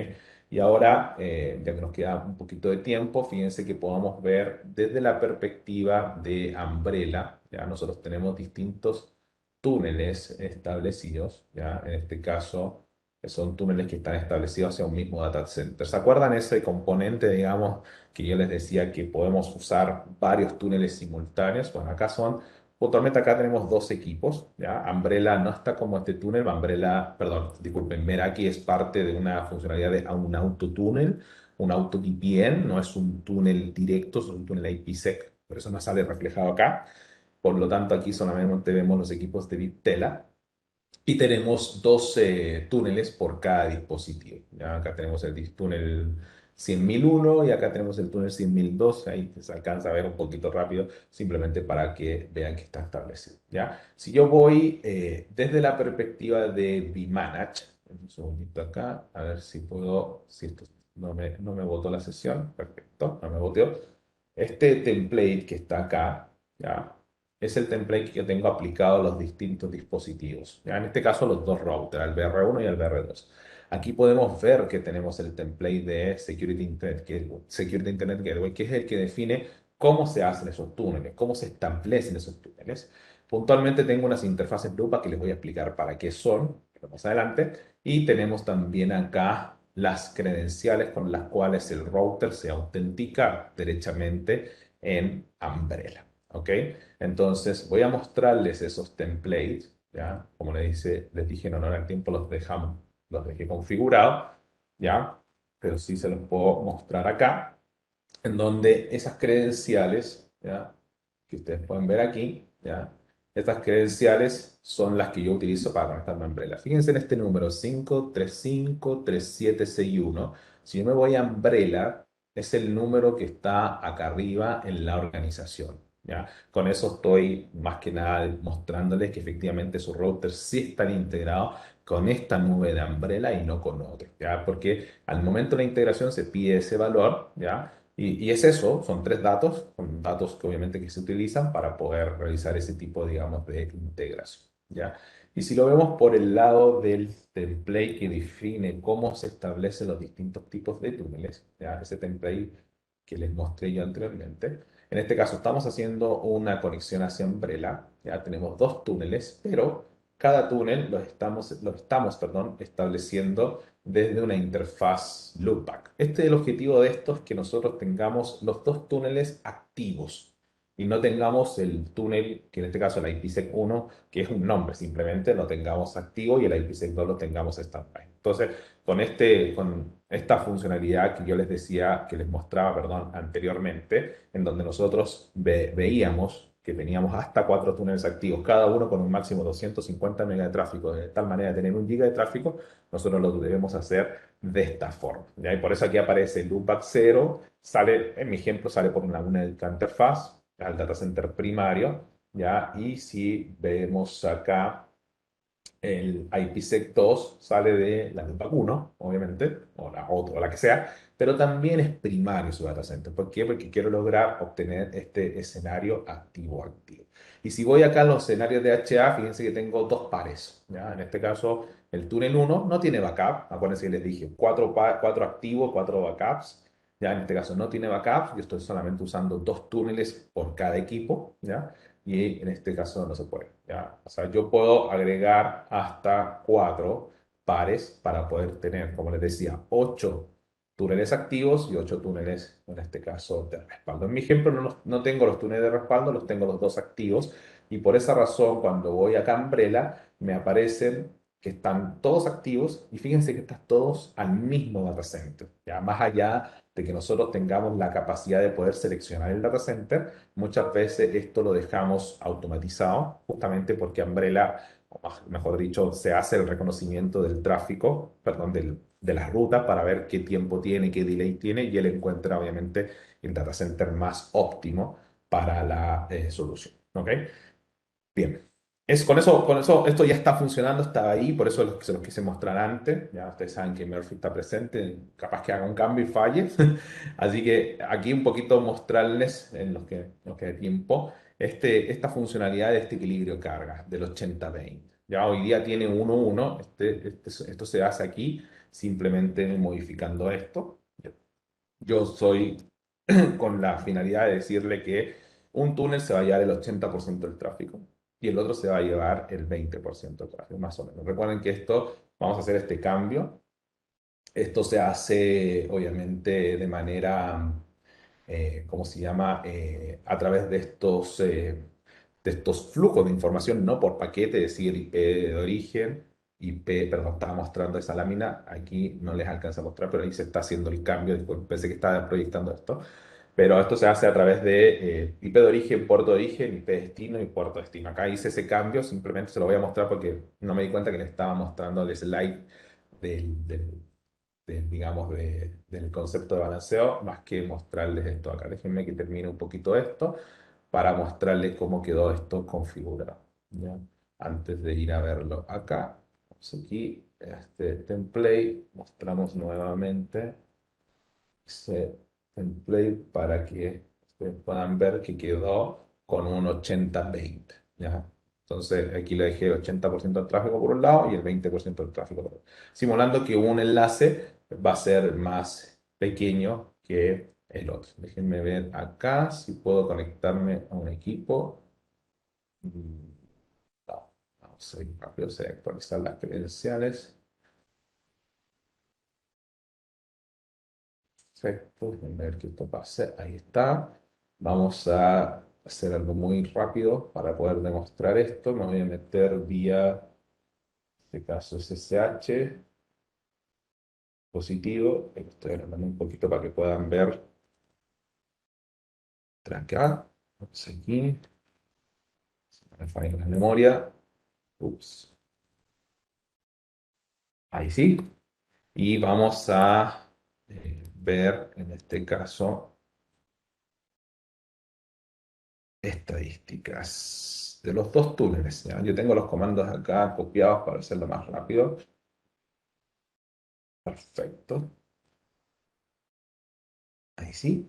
Y ahora, ya que nos queda un poquito de tiempo, fíjense que podamos ver desde la perspectiva de Umbrella. Ya nosotros tenemos distintos túneles establecidos. ¿Ya? En este caso, son túneles que están establecidos hacia un mismo data center. ¿Se acuerdan ese componente, digamos, que yo les decía que podemos usar varios túneles simultáneos? Bueno, acá son. Puntualmente acá tenemos dos equipos, ¿ya? Umbrella no está como este túnel, Umbrella, perdón, disculpen, Meraki es parte de una funcionalidad de un autotúnel, un auto VPN, no es un túnel directo, es un túnel IPsec, por eso no sale reflejado acá. Por lo tanto, aquí solamente vemos los equipos de Viptela. Y tenemos dos túneles por cada dispositivo. ¿Ya? Acá tenemos el túnel 100.001 y acá tenemos el túnel 100.002. Ahí se alcanza a ver un poquito rápido, simplemente para que vean que está establecido. ¿Ya? Si yo voy desde la perspectiva de vManage, un segundito acá, a ver si puedo, si esto no me botó la sesión, perfecto, no me boteó. Este template que está acá, ¿ya? Es el template que yo tengo aplicado a los distintos dispositivos. ¿Ya? En este caso, los dos routers, el BR1 y el BR2. Aquí podemos ver que tenemos el template de Security Internet Gateway, que es el que define cómo se hacen esos túneles, cómo se establecen esos túneles. Puntualmente tengo unas interfaces Drupa que les voy a explicar para qué son, más adelante. Y tenemos también acá las credenciales con las cuales el router se autentica derechamente en Umbrella. ¿Ok? Entonces, voy a mostrarles esos templates, ¿ya? Como les dije en honor al tiempo, los dejé configurados, ¿ya? Pero sí se los puedo mostrar acá, en donde esas credenciales, ¿ya? Que ustedes pueden ver aquí, ¿ya? Estas credenciales son las que yo utilizo para conectarme a Umbrella. Fíjense en este número, 5353761. Si yo me voy a Umbrella, es el número que está acá arriba en la organización, ¿ya? Con eso estoy más que nada mostrándoles que efectivamente sus routers sí están integrados con esta nube de Umbrella y no con otro, ¿ya? Porque al momento de la integración se pide ese valor, ¿ya? Y es eso, son datos que obviamente que se utilizan para poder realizar ese tipo, digamos, de integración, ¿ya? Y si lo vemos por el lado del template que define cómo se establecen los distintos tipos de túneles, ¿ya? Ese template que les mostré yo anteriormente. En este caso estamos haciendo una conexión hacia Umbrella, ya tenemos dos túneles, pero cada túnel lo estamos estableciendo desde una interfaz loopback. El objetivo de esto es que nosotros tengamos los dos túneles activos y no tengamos el túnel, que en este caso el IPsec 1, que es un nombre simplemente, lo tengamos activo y el IPsec 2 lo tengamos stand-by. Entonces, con esta funcionalidad que yo les decía, que les mostraba, perdón, anteriormente, en donde nosotros veíamos que teníamos hasta 4 túneles activos, cada uno con un máximo de 250 megas de tráfico, de tal manera de tener 1 giga de tráfico, nosotros lo debemos hacer de esta forma. ¿Ya? Y por eso aquí aparece el loopback 0, en mi ejemplo sale por una única interfaz al data center primario, ¿ya? Y si vemos acá el IPsec 2 sale de la loopback 1, obviamente, o la otra, o la que sea, pero también es primario su data center. ¿Por qué? Porque quiero lograr obtener este escenario activo-activo. Y si voy acá a los escenarios de HA, fíjense que tengo dos pares, ¿ya? En este caso, el túnel 1 no tiene backup. Acuérdense que les dije, 4 activos, 4 backups. Ya en este caso no tiene backups. Yo estoy solamente usando 2 túneles por cada equipo, ¿ya? Y en este caso no se puede, ¿ya? O sea, yo puedo agregar hasta 4 pares para poder tener, como les decía, 8 túneles activos y 8 túneles, en este caso, de respaldo. En mi ejemplo no tengo los túneles de respaldo, los tengo los dos activos y por esa razón cuando voy a Umbrella me aparecen que están todos activos y fíjense que están todos al mismo data center. Ya más allá de que nosotros tengamos la capacidad de poder seleccionar el data center, muchas veces esto lo dejamos automatizado, justamente porque Umbrella, mejor dicho, se hace el reconocimiento del tráfico, perdón, de las rutas para ver qué tiempo tiene, qué delay tiene, y él encuentra obviamente el data center más óptimo para la solución. ¿Ok? Bien. Con eso, esto ya está funcionando, está ahí, por eso se los quise mostrar antes. Ya ustedes saben que Murphy está presente, capaz que haga un cambio y falle. Así que aquí un poquito mostrarles, en los que hay tiempo, esta funcionalidad de este equilibrio de carga, del 80-20. Ya hoy día tiene 1-1, esto se hace aquí simplemente modificando esto. Yo soy con la finalidad de decirle que un túnel se va a llevar el 80% del tráfico y el otro se va a llevar el 20% del tráfico, más o menos. Recuerden que vamos a hacer este cambio. Esto se hace obviamente de manera, ¿cómo se llama? A través de estos flujos de información, no por paquete, es decir, IP de origen, IP, perdón, estaba mostrando esa lámina, aquí no les alcanza a mostrar, pero ahí se está haciendo el cambio, disculpen, pensé que estaba proyectando esto, pero esto se hace a través de IP de origen, IP destino y puerto destino. Acá hice ese cambio, simplemente se lo voy a mostrar porque no me di cuenta que le estaba mostrando el slide digamos, del concepto de balanceo, más que mostrarles esto acá. Déjenme que termine un poquito esto para mostrarles cómo quedó esto configurado. ¿Ya? Antes de ir a verlo acá, vamos aquí, este template, mostramos nuevamente ese template para que ustedes puedan ver que quedó con un 80-20. ¿Ya? Entonces aquí le dejé el 80% del tráfico por un lado y el 20% del tráfico por otro, simulando que un enlace va a ser más pequeño que el otro. Déjenme ver acá si puedo conectarme a un equipo. Mm, no, vamos a ir rápido, se actualizar las credenciales. Perfecto, déjenme ver que esto pase. Ahí está. Vamos a hacer algo muy rápido para poder demostrar esto. Me voy a meter vía, en este caso SSH, positivo. Estoy agrandando un poquito para que puedan ver. Acá, vamos aquí, se me falla la memoria. Ups. Ahí sí. Y vamos a ver en este caso estadísticas de los dos túneles. ¿Ya? Yo tengo los comandos acá copiados para hacerlo más rápido. Perfecto. Ahí sí.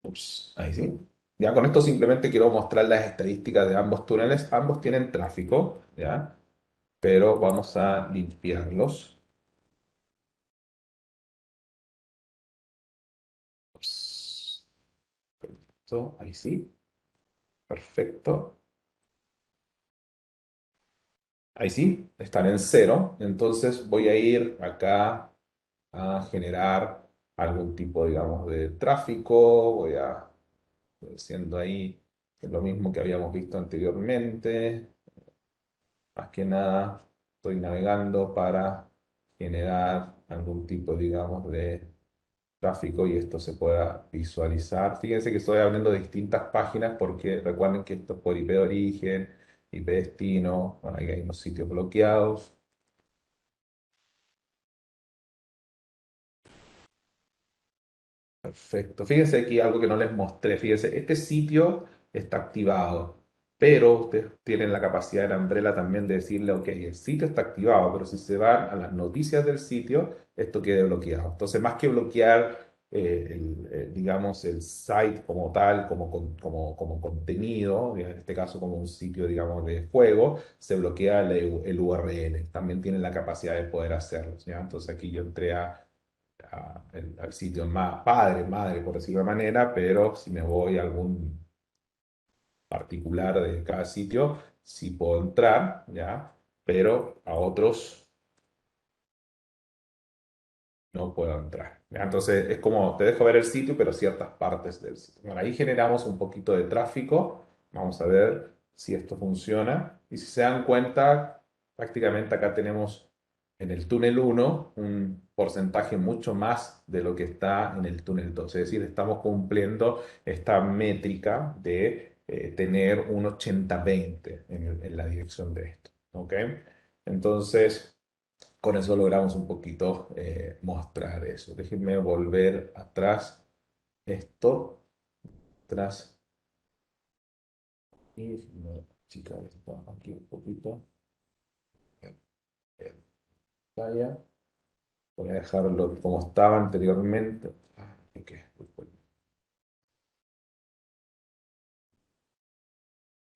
Ups, ahí sí. Ya con esto simplemente quiero mostrar las estadísticas de ambos túneles. Ambos tienen tráfico, ¿ya? Pero vamos a limpiarlos. Ups. Perfecto, ahí sí. Perfecto. Ahí sí, están en cero. Entonces voy a ir acá a generar algún tipo, digamos, de tráfico. Voy a haciendo ahí lo mismo que habíamos visto anteriormente. Más que nada, estoy navegando para generar algún tipo, digamos, de tráfico y esto se pueda visualizar. Fíjense que estoy abriendo distintas páginas porque recuerden que esto es por IP de origen, IP destino, bueno, ahí hay unos sitios bloqueados. Perfecto. Fíjense aquí algo que no les mostré. Fíjense, este sitio está activado, pero ustedes tienen la capacidad en Umbrella también de decirle, ok, el sitio está activado, pero si se van a las noticias del sitio, esto quede bloqueado. Entonces, más que bloquear, digamos, el site como tal, como contenido, en este caso como un sitio, digamos, de juego, se bloquea el URL. También tienen la capacidad de poder hacerlo, ¿ya? Entonces, aquí yo entré al sitio más padre, madre, por decirlo de manera, pero si me voy a algún particular de cada sitio, sí puedo entrar, ¿ya? Pero a otros no puedo entrar. ¿Ya? Entonces es como, te dejo ver el sitio, pero ciertas partes del sitio. Bueno, ahí generamos un poquito de tráfico. Vamos a ver si esto funciona. Y si se dan cuenta, prácticamente acá tenemos en el túnel 1 un porcentaje mucho más de lo que está en el túnel 2. Es decir, estamos cumpliendo esta métrica de tener un 80-20 en la dirección de esto. ¿Ok? Entonces, con eso logramos un poquito mostrar eso. Déjenme volver atrás esto, atrás. Y no, chica, esto aquí un poquito. Pantalla. Voy a dejarlo como estaba anteriormente. Ok,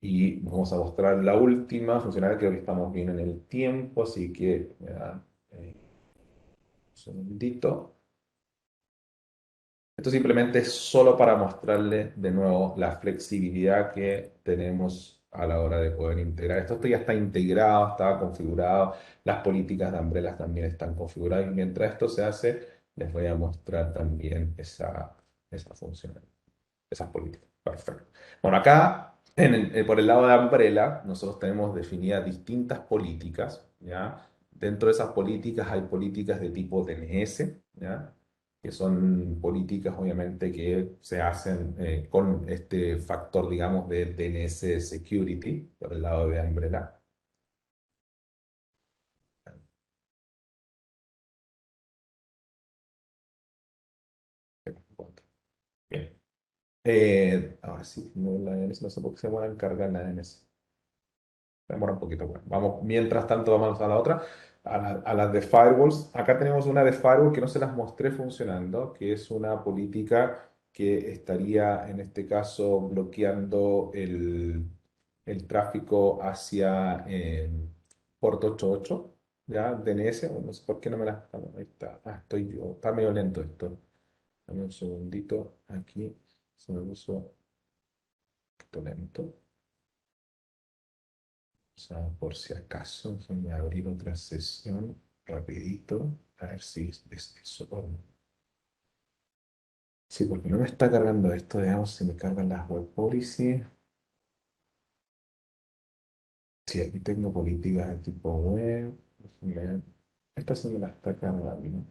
y vamos a mostrar la última funcionalidad. Creo que estamos bien en el tiempo, así que me dan un segundito. Esto simplemente es solo para mostrarles de nuevo la flexibilidad que tenemos a la hora de poder integrar. Esto ya está integrado, estaba configurado, las políticas de Umbrellas también están configuradas y mientras esto se hace, les voy a mostrar también esa función, esas políticas. Perfecto. Bueno, acá por el lado de Umbrella, nosotros tenemos definidas distintas políticas, ¿ya? Dentro de esas políticas hay políticas de tipo DNS, ¿ya? Que son políticas obviamente que se hacen con este factor, digamos, de DNS Security, por el lado de Umbrella. Bien. Ahora sí, no, la DNS, no sé por qué se demora en cargar la DNS. Demora un poquito. Bueno, vamos, mientras tanto vamos a la otra, a las de firewalls. Acá tenemos una de firewall que no se las mostré funcionando, que es una política que estaría en este caso bloqueando el tráfico hacia puerto 88, ¿ya? DNS. No sé por qué no me la... Ahí está. Ah, estoy yo. Está medio lento esto. Dame un segundito. Aquí se me puso un poquito lento. O sea, por si acaso, déjenme abrir otra sesión rapidito, a ver si es eso. Sí, porque no me está cargando esto, digamos, si me cargan las web policy. Sí, aquí tengo políticas de tipo web. Esta sí me la está cargando.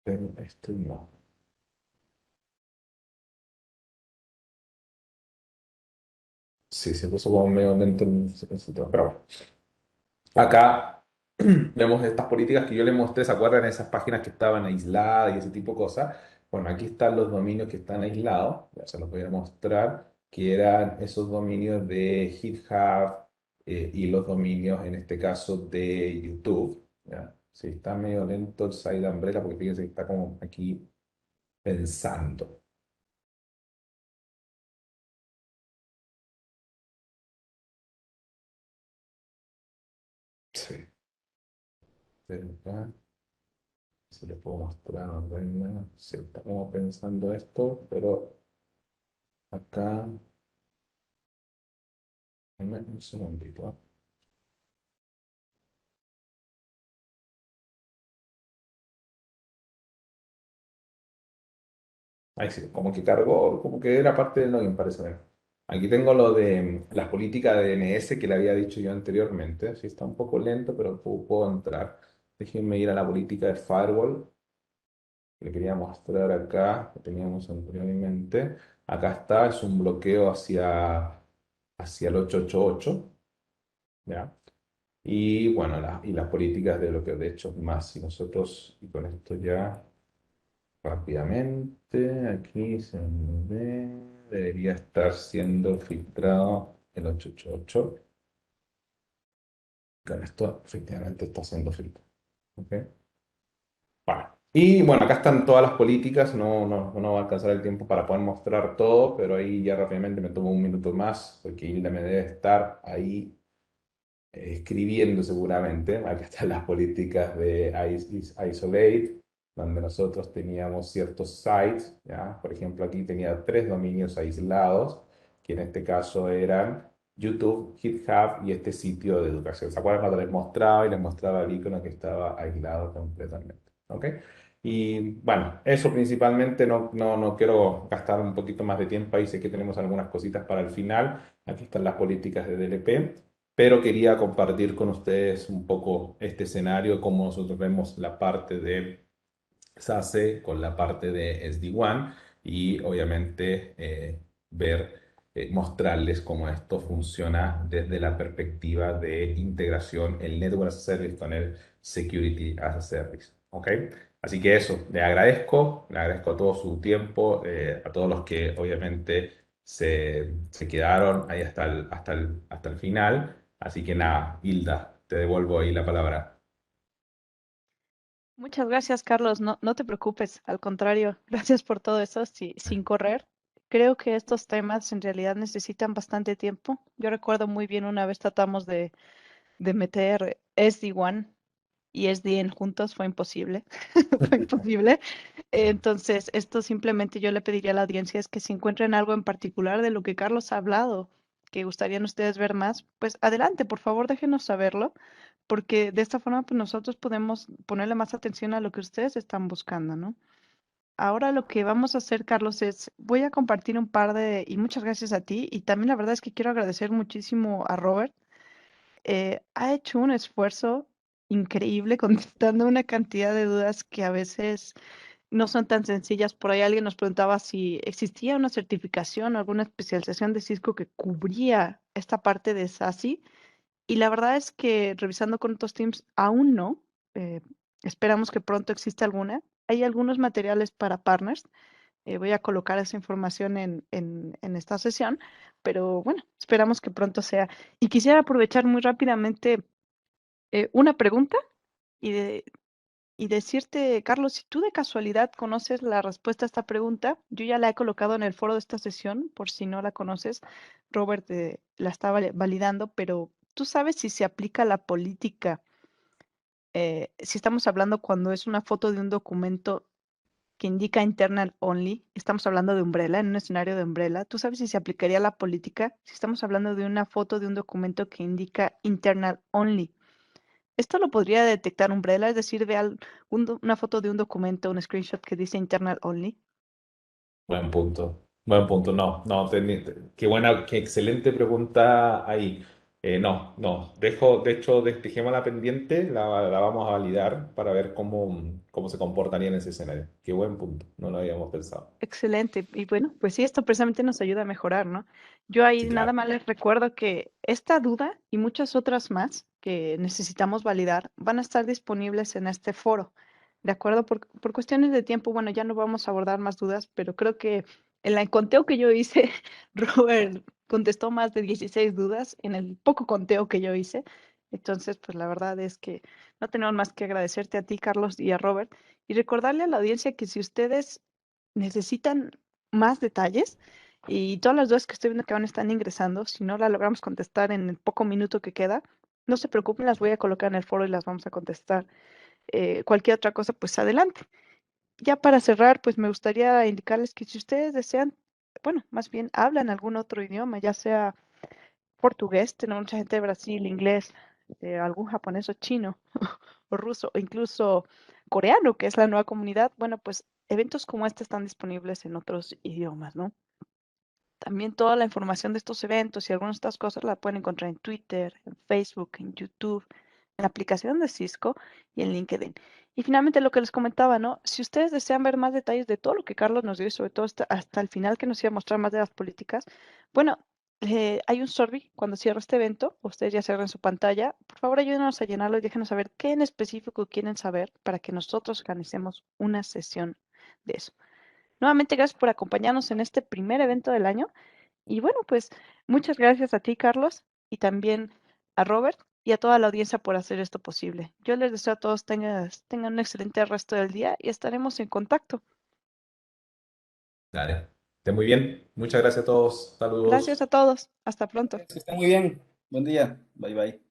Pero esto no. Sí, se puso como medio lento ese tema, pero bueno. Acá vemos estas políticas que yo les mostré, ¿se acuerdan? Esas páginas que estaban aisladas y ese tipo de cosas. Bueno, aquí están los dominios que están aislados, ya se los voy a mostrar, que eran esos dominios de GitHub y los dominios, en este caso, de YouTube. ¿Ya? Sí, está medio lento el site Umbrella porque fíjense que está como aquí pensando. Sí. Pero acá se les puedo mostrar, ¿no? Sí, está como pensando esto, pero acá... Dame un segundito. Ahí sí, como que cargó, como que era parte del login, parece ver. Aquí tengo lo de las políticas de DNS que le había dicho yo anteriormente. Sí, está un poco lento, pero puedo entrar. Déjenme ir a la política de firewall, que le quería mostrar acá, que teníamos anteriormente. Acá está, es un bloqueo hacia el 888, ¿ya? Y bueno, y las políticas de bloqueo, de hecho, más. Si nosotros, y con esto ya. Rápidamente, aquí se me ve, debería estar siendo filtrado el 888. Con esto efectivamente está siendo filtrado. ¿Ok? Bueno, y bueno, acá están todas las políticas, no va a alcanzar el tiempo para poder mostrar todo, pero ahí ya rápidamente me tomo un minuto más, porque Hilda me debe estar ahí escribiendo seguramente. Acá están las políticas de Isolate, donde nosotros teníamos ciertos sites, ¿ya? Por ejemplo, aquí tenía 3 dominios aislados, que en este caso eran YouTube, GitHub y este sitio de educación. ¿Se acuerdan cuando les mostraba y les mostraba el icono que estaba aislado completamente? ¿Ok? Y bueno, eso principalmente, no quiero gastar un poquito más de tiempo ahí, sé que tenemos algunas cositas para el final. Aquí están las políticas de DLP. pero quería compartir con ustedes un poco este escenario, cómo nosotros vemos la parte de SASE con la parte de SD-WAN y obviamente mostrarles cómo esto funciona desde la perspectiva de integración, el Network as a Service con el Security as a Service. ¿Ok? Así que eso, le agradezco a todo su tiempo, a todos los que obviamente se quedaron ahí hasta el final. Así que nada, Hilda, te devuelvo ahí la palabra. Muchas gracias, Carlos. No te preocupes, al contrario, gracias por todo eso, sin correr. Creo que estos temas en realidad necesitan bastante tiempo. Yo recuerdo muy bien una vez tratamos de meter SD-WAN y SDN juntos, fue imposible, fue imposible. Entonces, esto simplemente yo le pediría a la audiencia es que si encuentren algo en particular de lo que Carlos ha hablado, que gustarían ustedes ver más, pues adelante, por favor, déjenos saberlo, porque de esta forma pues nosotros podemos ponerle más atención a lo que ustedes están buscando, ¿no? Ahora lo que vamos a hacer, Carlos, es voy a compartir un par y muchas gracias a ti, y también la verdad es que quiero agradecer muchísimo a Robert. Ha hecho un esfuerzo increíble contestando una cantidad de dudas que a veces no son tan sencillas. Por ahí alguien nos preguntaba si existía una certificación o alguna especialización de Cisco que cubría esta parte de SASE. Y la verdad es que revisando con otros teams, aún no. Eh, Esperamos que pronto exista alguna. Hay algunos materiales para partners. Voy a colocar esa información en esta sesión, pero bueno, esperamos que pronto sea. Y quisiera aprovechar muy rápidamente una pregunta y decirte, Carlos, si tú de casualidad conoces la respuesta a esta pregunta, yo ya la he colocado en el foro de esta sesión, por si no la conoces, Robert la está validando, pero ¿tú sabes si se aplica la política, si estamos hablando cuando es una foto de un documento que indica internal only, estamos hablando de Umbrella, en un escenario de Umbrella, ¿tú sabes si se aplicaría la política si estamos hablando de una foto de un documento que indica internal only? Esto lo podría detectar Umbrella, es decir, una foto de un documento, un screenshot que dice internal only. Buen punto, buen punto. No, no, qué buena, qué excelente pregunta ahí. No, no, de hecho, dejemos la pendiente, la vamos a validar para ver cómo se comportaría en ese escenario. Qué buen punto, no lo habíamos pensado. Excelente. Y bueno, pues sí, esto precisamente nos ayuda a mejorar, ¿no? Yo ahí Sí, nada claro. más les recuerdo que esta duda y muchas otras más que necesitamos validar van a estar disponibles en este foro. ¿De acuerdo? Por cuestiones de tiempo, bueno, ya no vamos a abordar más dudas, pero creo que en el conteo que yo hice, Robert contestó más de 16 dudas en el poco conteo que yo hice. Entonces, pues la verdad es que no tenemos más que agradecerte a ti, Carlos, y a Robert, y recordarle a la audiencia que si ustedes necesitan más detalles y todas las dudas que estoy viendo que van están ingresando, si no la logramos contestar en el poco minuto que queda, no se preocupen, las voy a colocar en el foro y las vamos a contestar. Cualquier otra cosa, pues adelante. Ya para cerrar, pues me gustaría indicarles que si ustedes desean, bueno, más bien hablan algún otro idioma, ya sea portugués, tenemos mucha gente de Brasil, inglés, algún japonés o chino, o ruso, o incluso coreano, que es la nueva comunidad, bueno, pues eventos como este están disponibles en otros idiomas, ¿no? También toda la información de estos eventos y algunas de estas cosas la pueden encontrar en Twitter, en Facebook, en YouTube, en la aplicación de Cisco y en LinkedIn. Y finalmente lo que les comentaba, ¿no? Si ustedes desean ver más detalles de todo lo que Carlos nos dio y sobre todo hasta el final que nos iba a mostrar más de las políticas, bueno, hay un survey cuando cierre este evento, ustedes ya cierren su pantalla, por favor ayúdenos a llenarlo y déjenos saber qué en específico quieren saber para que nosotros organicemos una sesión de eso. Nuevamente, gracias por acompañarnos en este primer evento del año. Y bueno, pues muchas gracias a ti, Carlos, y también a Robert y a toda la audiencia por hacer esto posible. Yo les deseo a todos tengan un excelente resto del día y estaremos en contacto. Dale. Esté muy bien. Muchas gracias a todos. Gracias Saludos. a todos. Hasta pronto. Que esté muy bien. Buen día. Bye bye.